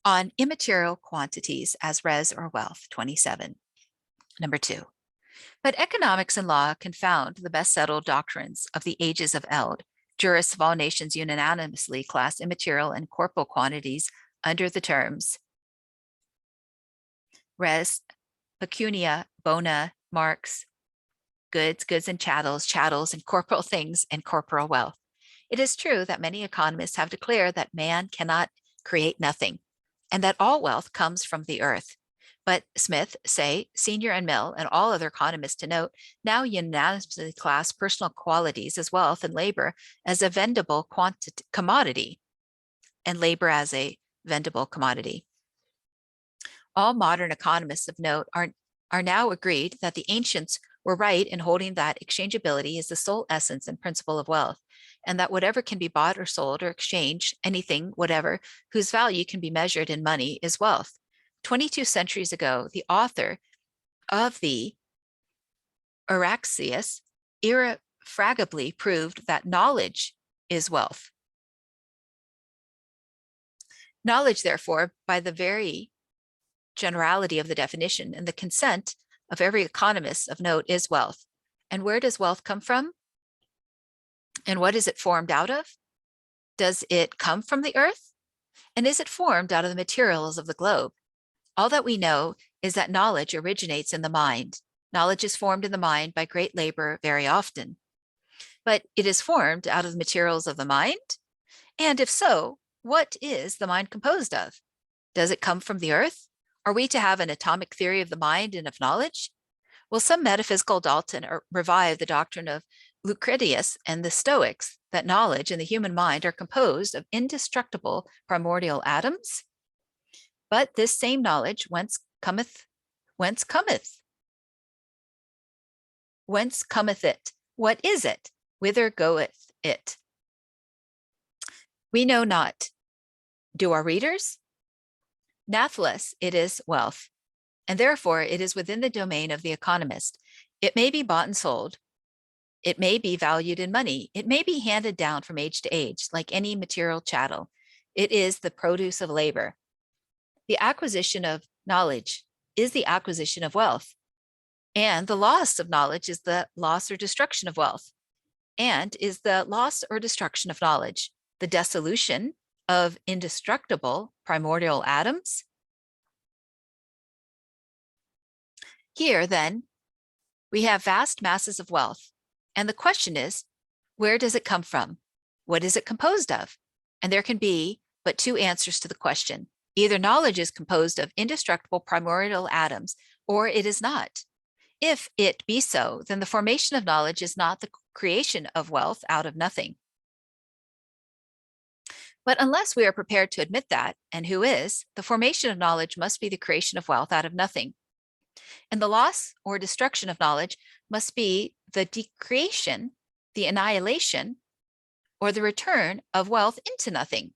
[SPEAKER 1] On immaterial quantities as res or wealth, 27. Number 2. But economics and law confound the best settled doctrines of the ages of eld. Jurists of all nations unanimously class immaterial and corporeal quantities under the terms res, pecunia, bona, marks, goods, goods and chattels, chattels and corporeal things, and corporeal wealth. It is true that many economists have declared that man cannot create nothing, and that all wealth comes from the earth. But Smith, Say, Senior, and Mill, and all other economists to note, now unanimously class personal qualities as wealth and labor as a vendible commodity, and labor as a vendible commodity. All modern economists of note are now agreed that the ancients were right in holding that exchangeability is the sole essence and principle of wealth, and that whatever can be bought or sold or exchanged, anything, whatever, whose value can be measured in money is wealth. 22 centuries ago, the author of the Araxias irrefragably proved that knowledge is wealth. Knowledge, therefore, by the very generality of the definition and the consent of every economist of note, is wealth. And where does wealth come from? And what is it formed out of? Does it come from the earth? And is it formed out of the materials of the globe? All that we know is that knowledge originates in the mind. Knowledge is formed in the mind by great labor very often. But it is formed out of the materials of the mind? And if so, what is the mind composed of? Does it come from the earth? Are we to have an atomic theory of the mind and of knowledge? Will some metaphysical Dalton revive the doctrine of Lucretius and the Stoics that knowledge and the human mind are composed of indestructible primordial atoms? But this same knowledge whence cometh? Whence cometh? Whence cometh it? What is it? Whither goeth it? We know not. Do our readers? Nathless, it is wealth, and therefore it is within the domain of the economist. It may be bought and sold. It may be valued in money. It may be handed down from age to age, like any material chattel. It is the produce of labor. The acquisition of knowledge is the acquisition of wealth, and the loss of knowledge is the loss or destruction of wealth, and is the loss or destruction of knowledge the dissolution of indestructible primordial atoms? Here, then, we have vast masses of wealth, and the question is, where does it come from? What is it composed of? And there can be but two answers to the question. Either knowledge is composed of indestructible primordial atoms, or it is not. If it be so, then the formation of knowledge is not the creation of wealth out of nothing. But unless we are prepared to admit that, and who is, the formation of knowledge must be the creation of wealth out of nothing. And the loss or destruction of knowledge must be the decreation, the annihilation, or the return of wealth into nothing.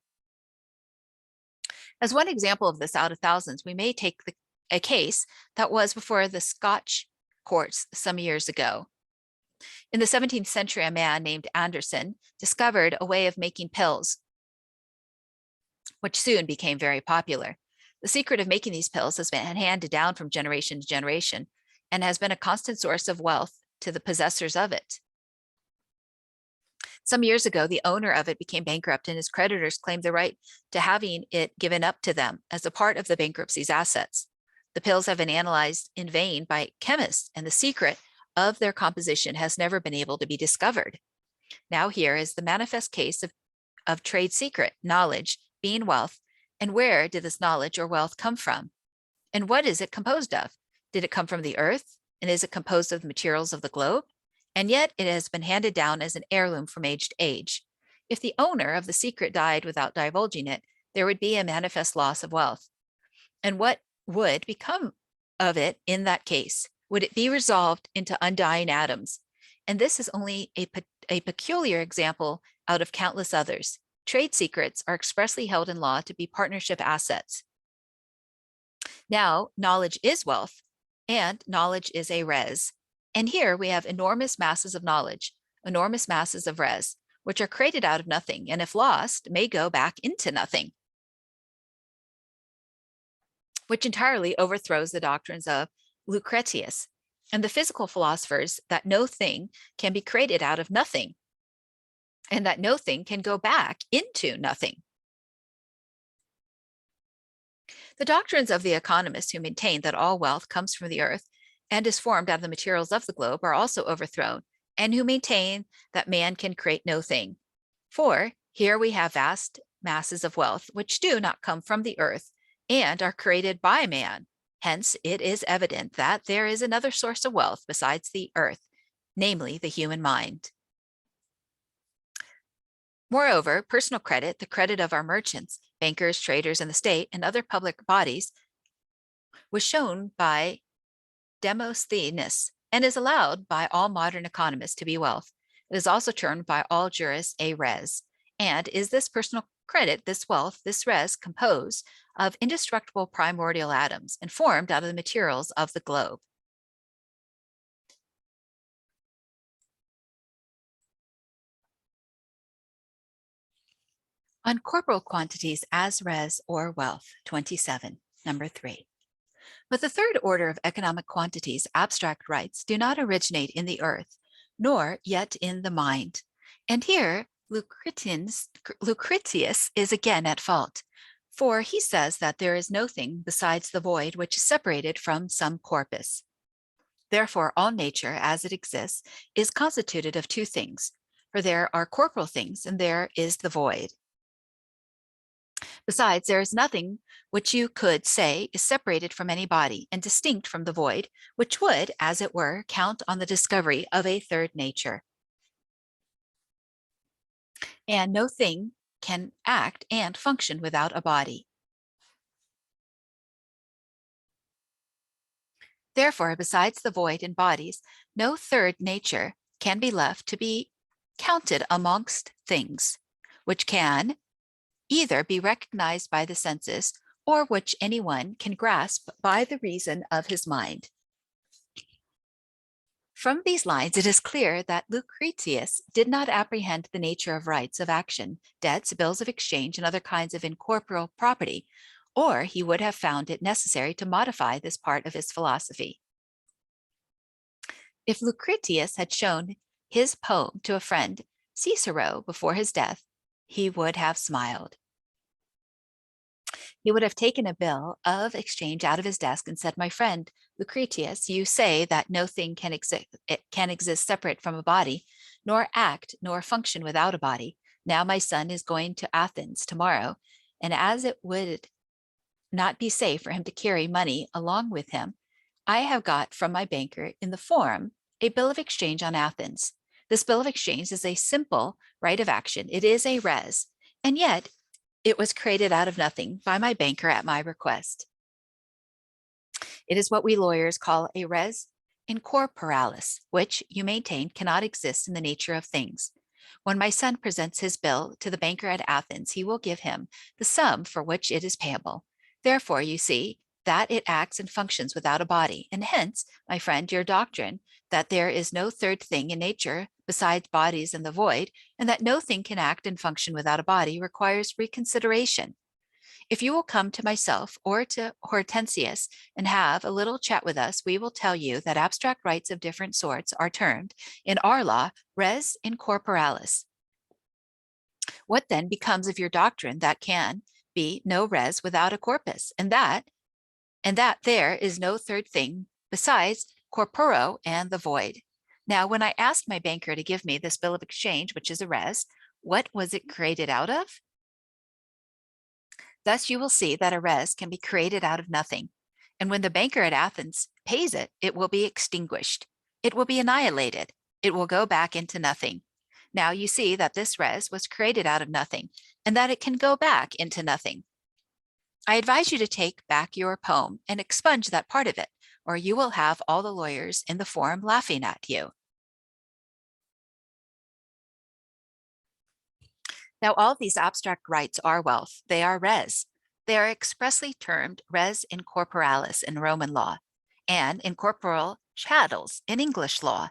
[SPEAKER 1] As one example of this out of thousands, we may take a case that was before the Scotch courts some years ago. In the 17th century, a man named Anderson discovered a way of making pills, which soon became very popular. The secret of making these pills has been handed down from generation to generation and has been a constant source of wealth to the possessors of it. Some years ago, the owner of it became bankrupt, and his creditors claimed the right to having it given up to them as a part of the bankruptcy's assets. The pills have been analyzed in vain by chemists, and the secret of their composition has never been able to be discovered. Now, here is the manifest case of trade secret, knowledge being wealth. And where did this knowledge or wealth come from? And what is it composed of? Did it come from the earth? And is it composed of the materials of the globe? And yet it has been handed down as an heirloom from age to age. If the owner of the secret died without divulging it, there would be a manifest loss of wealth. And what would become of it in that case? Would it be resolved into undying atoms? And this is only a peculiar example out of countless others. Trade secrets are expressly held in law to be partnership assets. Now, knowledge is wealth, and knowledge is a res. And here we have enormous masses of knowledge, enormous masses of res, which are created out of nothing, and if lost, may go back into nothing, which entirely overthrows the doctrines of Lucretius and the physical philosophers that no thing can be created out of nothing, and that no thing can go back into nothing. The doctrines of the economists who maintain that all wealth comes from the earth and is formed out of the materials of the globe are also overthrown, and who maintain that man can create no thing. For here we have vast masses of wealth which do not come from the earth and are created by man. Hence, it is evident that there is another source of wealth besides the earth, namely the human mind. Moreover, personal credit, the credit of our merchants, bankers, traders, and the state, and other public bodies, was shown by Demosthenes and is allowed by all modern economists to be wealth. It is also termed by all jurists a res. And is this personal credit, this wealth, this res composed of indestructible primordial atoms and formed out of the materials of the globe? On corporal quantities as res or wealth, 27, number 3. But the third order of economic quantities, abstract rights, do not originate in the earth, nor yet in the mind. And here Lucretius is again at fault, for he says that there is no thing besides the void which is separated from some corpus. Therefore, all nature as it exists is constituted of two things, for there are corporal things and there is the void. Besides, there is nothing which you could say is separated from any body and distinct from the void, which would, as it were, count on the discovery of a third nature. And no thing can act and function without a body. Therefore, besides the void and bodies, no third nature can be left to be counted amongst things, which can either be recognized by the senses or which anyone can grasp by the reason of his mind. From these lines, it is clear that Lucretius did not apprehend the nature of rights of action, debts, bills of exchange, and other kinds of incorporeal property, or he would have found it necessary to modify this part of his philosophy. If Lucretius had shown his poem to a friend, Cicero, before his death, he would have smiled. He would have taken a bill of exchange out of his desk and said, "My friend Lucretius, you say that no thing can exist separate from a body, nor act nor function without a body. Now my son is going to Athens tomorrow, and as it would not be safe for him to carry money along with him, I have got from my banker in the Forum a bill of exchange on Athens. This bill of exchange is a simple right of action. It is a res, and yet it was created out of nothing by my banker at my request. It is what we lawyers call a res incorporalis, which you maintain cannot exist in the nature of things. When my son presents his bill to the banker at Athens, he will give him the sum for which it is payable. Therefore, you see, that it acts and functions without a body, and hence, my friend, your doctrine that there is no third thing in nature besides bodies and the void, and that no thing can act and function without a body requires reconsideration. If you will come to myself or to Hortensius and have a little chat with us, we will tell you that abstract rights of different sorts are termed, in our law, res incorporalis. What then becomes of your doctrine that can be no res without a corpus, and that there is no third thing besides corporo and the void? Now, when I asked my banker to give me this bill of exchange, which is a res, what was it created out of? Thus, you will see that a res can be created out of nothing. And when the banker at Athens pays it, it will be extinguished. It will be annihilated. It will go back into nothing. Now you see that this res was created out of nothing and that it can go back into nothing. I advise you to take back your poem and expunge that part of it, or you will have all the lawyers in the forum laughing at you. Now, all of these abstract rights are wealth. They are res. They are expressly termed res incorporalis in Roman law and incorporeal chattels in English law.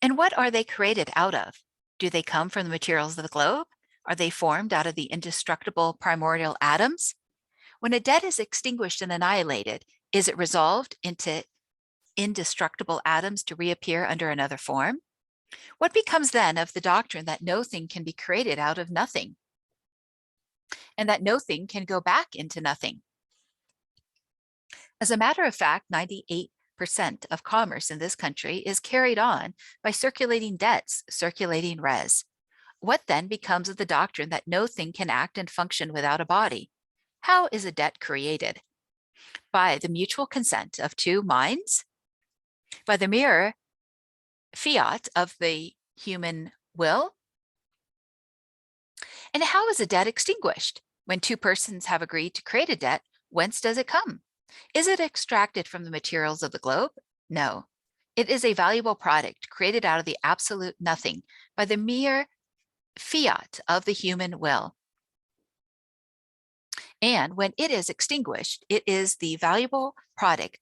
[SPEAKER 1] And what are they created out of? Do they come from the materials of the globe? Are they formed out of the indestructible primordial atoms? When a debt is extinguished and annihilated, is it resolved into indestructible atoms to reappear under another form? What becomes then of the doctrine that no thing can be created out of nothing, and that no thing can go back into nothing? As a matter of fact, 98% of commerce in this country is carried on by circulating debts, circulating res. What then becomes of the doctrine that no thing can act and function without a body? How is a debt created? By the mutual consent of two minds? By the mere fiat of the human will? And how is a debt extinguished? When two persons have agreed to create a debt, whence does it come? Is it extracted from the materials of the globe? No. It is a valuable product created out of the absolute nothing by the mere fiat of the human will. And when it is extinguished, it is the valuable product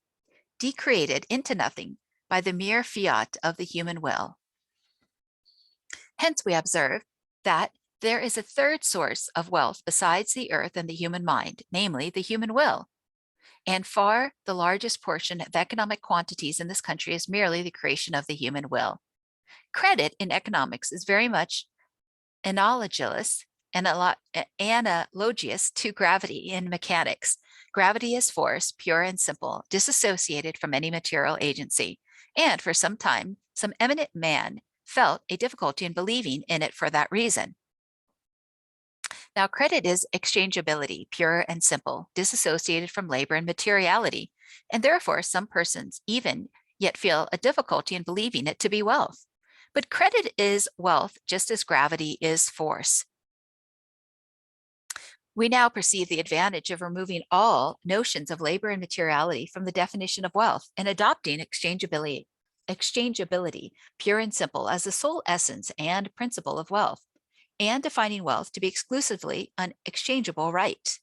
[SPEAKER 1] decreated into nothing by the mere fiat of the human will. Hence, we observe that there is a third source of wealth besides the earth and the human mind, namely the human will. And far the largest portion of economic quantities in this country is merely the creation of the human will. Credit in economics is very much analogous to gravity in mechanics. Gravity is force, pure and simple, disassociated from any material agency. And for some time, some eminent man felt a difficulty in believing in it for that reason. Now, credit is exchangeability, pure and simple, disassociated from labor and materiality. And therefore, some persons even yet feel a difficulty in believing it to be wealth. But credit is wealth just as gravity is force. We now perceive the advantage of removing all notions of labor and materiality from the definition of wealth and adopting exchangeability, pure and simple, as the sole essence and principle of wealth, and defining wealth to be exclusively an exchangeable right.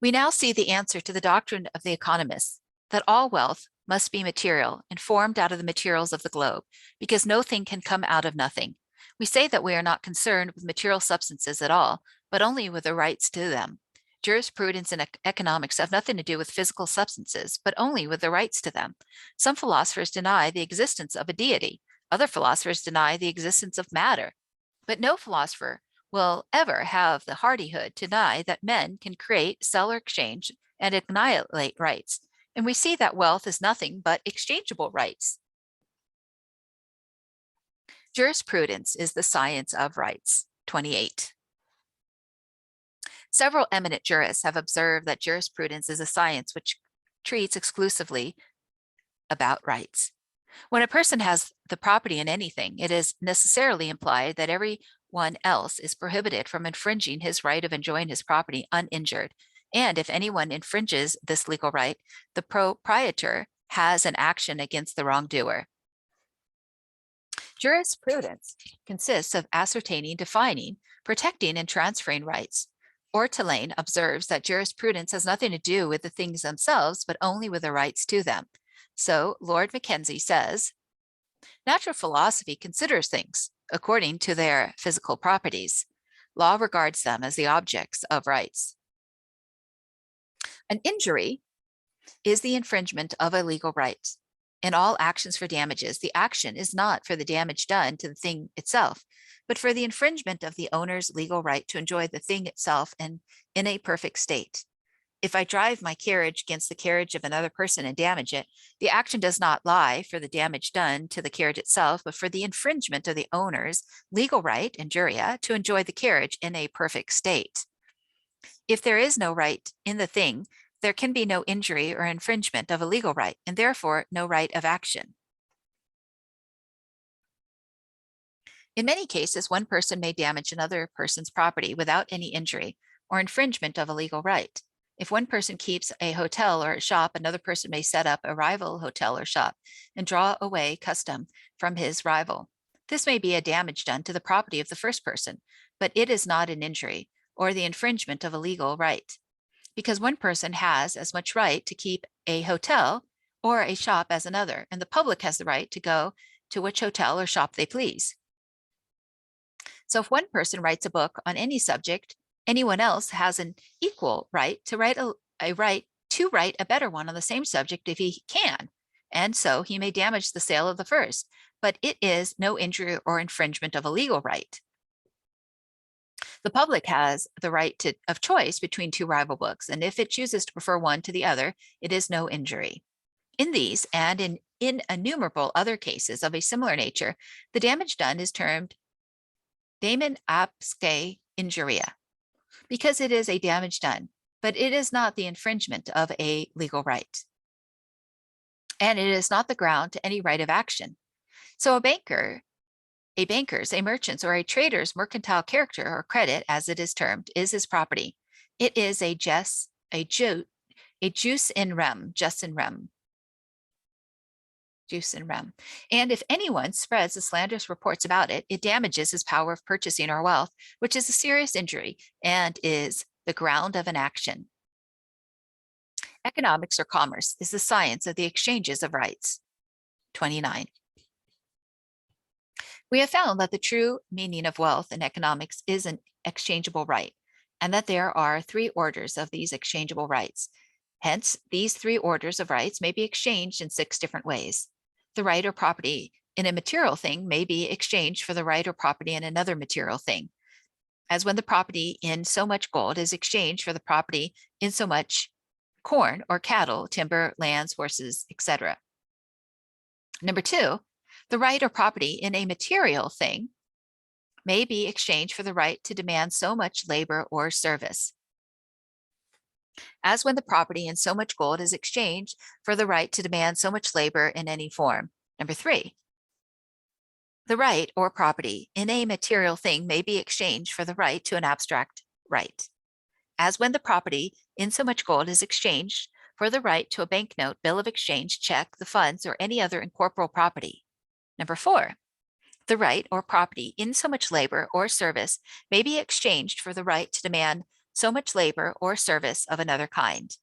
[SPEAKER 1] We now see the answer to the doctrine of the economists that all wealth must be material and formed out of the materials of the globe, because no thing can come out of nothing. We say that we are not concerned with material substances at all, but only with the rights to them. Jurisprudence and economics have nothing to do with physical substances, but only with the rights to them. Some philosophers deny the existence of a deity. Other philosophers deny the existence of matter. But no philosopher will ever have the hardihood to deny that men can create, sell, or exchange and annihilate rights. And we see that wealth is nothing but exchangeable rights. Jurisprudence is the science of rights. 28. Several eminent jurists have observed that jurisprudence is a science which treats exclusively about rights. When a person has the property in anything, it is necessarily implied that everyone else is prohibited from infringing his right of enjoying his property uninjured. And if anyone infringes this legal right, the proprietor has an action against the wrongdoer. Jurisprudence consists of ascertaining, defining, protecting, and transferring rights. Ortolane observes that jurisprudence has nothing to do with the things themselves, but only with the rights to them. So Lord Mackenzie says, natural philosophy considers things according to their physical properties. Law regards them as the objects of rights. An injury is the infringement of a legal right. In all actions for damages, the action is not for the damage done to the thing itself, but for the infringement of the owner's legal right to enjoy the thing itself and in a perfect state. If I drive my carriage against the carriage of another person and damage it, the action does not lie for the damage done to the carriage itself, but for the infringement of the owner's legal right, injuria, to enjoy the carriage in a perfect state. If there is no right in the thing, there can be no injury or infringement of a legal right, and therefore no right of action. In many cases, one person may damage another person's property without any injury or infringement of a legal right. If one person keeps a hotel or a shop, another person may set up a rival hotel or shop and draw away custom from his rival. This may be a damage done to the property of the first person, but it is not an injury or the infringement of a legal right, because one person has as much right to keep a hotel or a shop as another, and the public has the right to go to which hotel or shop they please. So if one person writes a book on any subject, anyone else has an equal right to write a better one on the same subject if he can. And so he may damage the sale of the first, but it is no injury or infringement of a legal right. The public has the right of choice between two rival books, and if it chooses to prefer one to the other, it is no injury. In these and in innumerable other cases of a similar nature, the damage done is termed daemon absque injuria, because it is a damage done, but it is not the infringement of a legal right. And it is not the ground to any right of action. So a banker's, a merchant's, or a trader's mercantile character or credit, as it is termed, is his property. It is a jus in rem. And if anyone spreads the slanderous reports about it, it damages his power of purchasing or wealth, which is a serious injury and is the ground of an action. Economics or commerce is the science of the exchanges of rights. 29. We have found that the true meaning of wealth in economics is an exchangeable right, and that there are three orders of these exchangeable rights. Hence, these three orders of rights may be exchanged in 6 different ways. The right or property in a material thing may be exchanged for the right or property in another material thing, as when the property in so much gold is exchanged for the property in so much corn or cattle, timber, lands, horses, etc. Number 2, the right or property in a material thing may be exchanged for the right to demand so much labor or service, as when the property in so much gold is exchanged for the right to demand so much labor in any form. Number 3, the right or property in a material thing may be exchanged for the right to an abstract right, as when the property in so much gold is exchanged for the right to a banknote, bill of exchange, check, the funds, or any other incorporeal property. Number 4, the right or property in so much labor or service may be exchanged for the right to demand so much labor or service of another kind,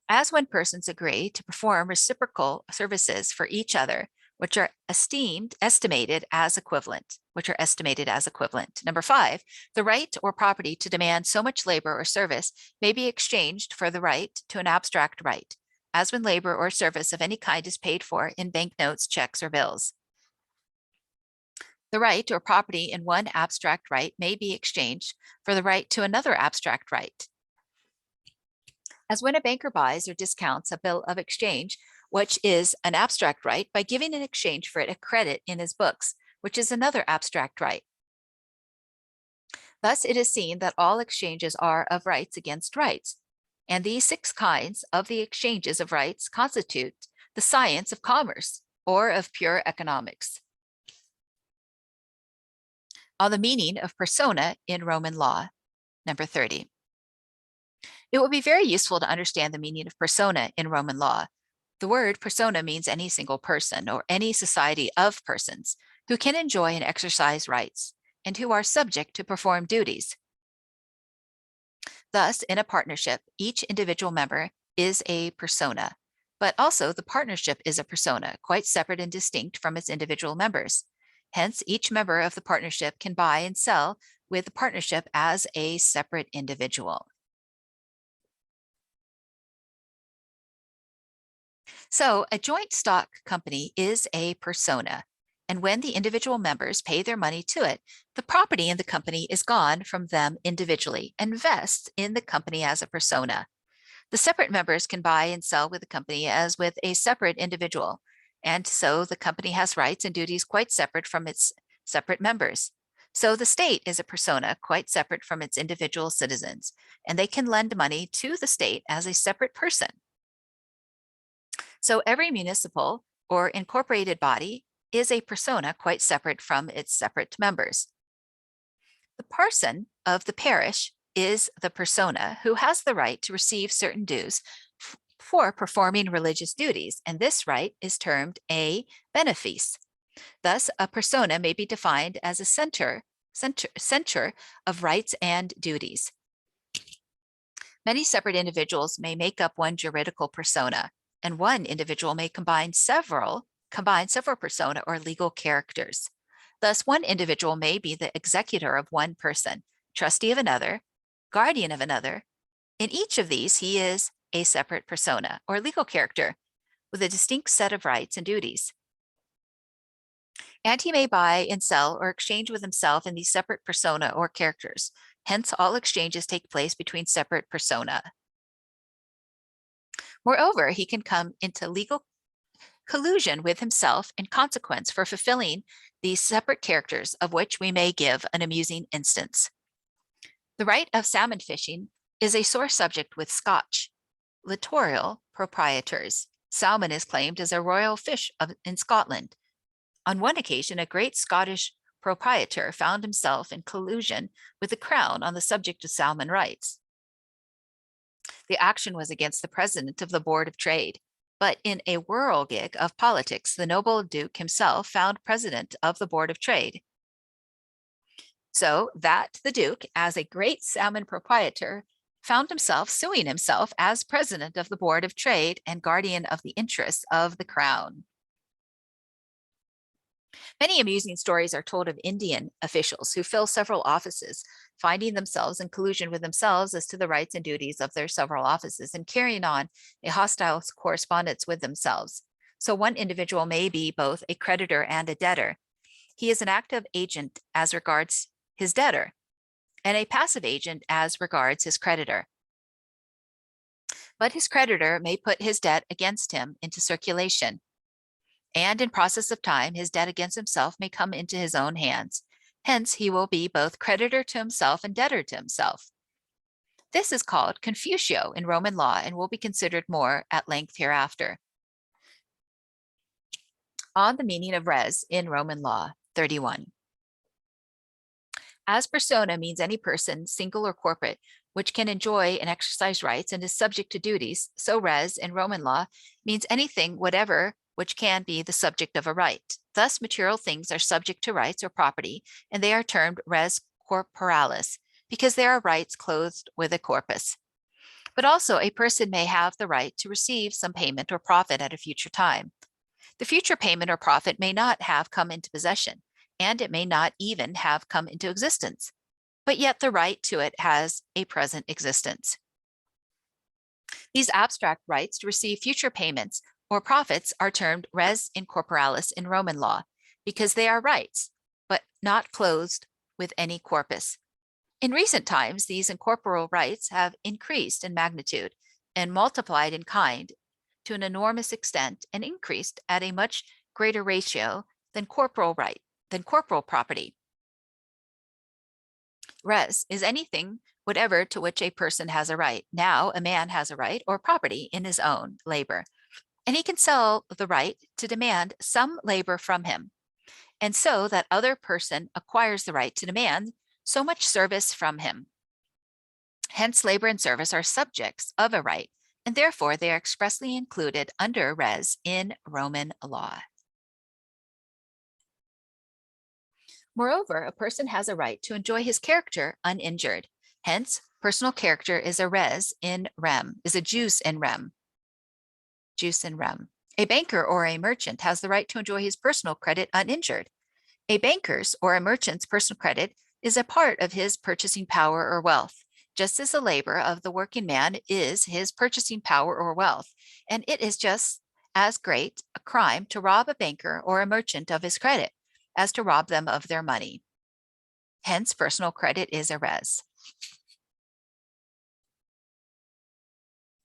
[SPEAKER 1] as when persons agree to perform reciprocal services for each other, which are estimated as equivalent. Number 5, the right or property to demand so much labor or service may be exchanged for the right to an abstract right, as when labor or service of any kind is paid for in banknotes, checks, or bills. The right or property in one abstract right may be exchanged for the right to another abstract right, as when a banker buys or discounts a bill of exchange, which is an abstract right, by giving in exchange for it a credit in his books, which is another abstract right. Thus, it is seen that all exchanges are of rights against rights, and these 6 kinds of the exchanges of rights constitute the science of commerce or of pure economics. On the meaning of persona in Roman law. Number 30. It will be very useful to understand the meaning of persona in Roman law. The word persona means any single person or any society of persons who can enjoy and exercise rights and who are subject to perform duties. Thus, in a partnership, each individual member is a persona, but also the partnership is a persona, quite separate and distinct from its individual members. Hence, each member of the partnership can buy and sell with the partnership as a separate individual. So, a joint stock company is a persona. And when the individual members pay their money to it, the property in the company is gone from them individually and vests in the company as a persona. The separate members can buy and sell with the company as with a separate individual. And so the company has rights and duties quite separate from its separate members. So the state is a persona quite separate from its individual citizens, and they can lend money to the state as a separate person. So every municipal or incorporated body is a persona quite separate from its separate members. The parson of the parish is the persona who has the right to receive certain dues for performing religious duties, and this right is termed a benefice. Thus, a persona may be defined as a center of rights and duties. Many separate individuals may make up one juridical persona, and one individual may combine several persona or legal characters. Thus, one individual may be the executor of one person, trustee of another, guardian of another. In each of these, he is a separate persona or legal character with a distinct set of rights and duties. And he may buy and sell or exchange with himself in these separate persona or characters. Hence, all exchanges take place between separate persona. Moreover, he can come into legal collusion with himself in consequence for fulfilling these separate characters, of which we may give an amusing instance. The right of salmon fishing is a sore subject with Scotch littoral proprietors. Salmon is claimed as a royal fish in Scotland. On one occasion, a great Scottish proprietor found himself in collusion with the crown on the subject of salmon rights. The action was against the president of the Board of Trade, but in a whirligig of politics, the noble duke himself found president of the Board of Trade. So that the duke, as a great salmon proprietor, found himself suing himself as president of the Board of Trade and guardian of the interests of the crown. Many amusing stories are told of Indian officials who fill several offices, finding themselves in collusion with themselves as to the rights and duties of their several offices and carrying on a hostile correspondence with themselves. So one individual may be both a creditor and a debtor. He is an active agent as regards his debtor and a passive agent as regards his creditor. But his creditor may put his debt against him into circulation. And in process of time, his debt against himself may come into his own hands. Hence, he will be both creditor to himself and debtor to himself. This is called confutio in Roman law and will be considered more at length hereafter. On the meaning of res in Roman law 31. As persona means any person, single or corporate, which can enjoy and exercise rights and is subject to duties, so res in Roman law means anything whatever which can be the subject of a right. Thus, material things are subject to rights or property, and they are termed res corporalis, because they are rights clothed with a corpus. But also, a person may have the right to receive some payment or profit at a future time. The future payment or profit may not have come into possession, and it may not even have come into existence, but yet the right to it has a present existence. These abstract rights to receive future payments or profits are termed res incorporalis in Roman law, because they are rights, but not clothed with any corpus. In recent times, these incorporeal rights have increased in magnitude and multiplied in kind to an enormous extent and increased at a much greater ratio than corporal property. Res is anything whatever to which a person has a right. Now, a man has a right or property in his own labor, and he can sell the right to demand some labor from him, and so that other person acquires the right to demand so much service from him. Hence, labor and service are subjects of a right, and therefore they are expressly included under res in Roman law. Moreover, a person has a right to enjoy his character uninjured. Hence, personal character is a res in rem, is a jus in rem. Jus in rem. A banker or a merchant has the right to enjoy his personal credit uninjured. A banker's or a merchant's personal credit is a part of his purchasing power or wealth, just as the labor of the working man is his purchasing power or wealth, and it is just as great a crime to rob a banker or a merchant of his credit as to rob them of their money. Hence, personal credit is a res.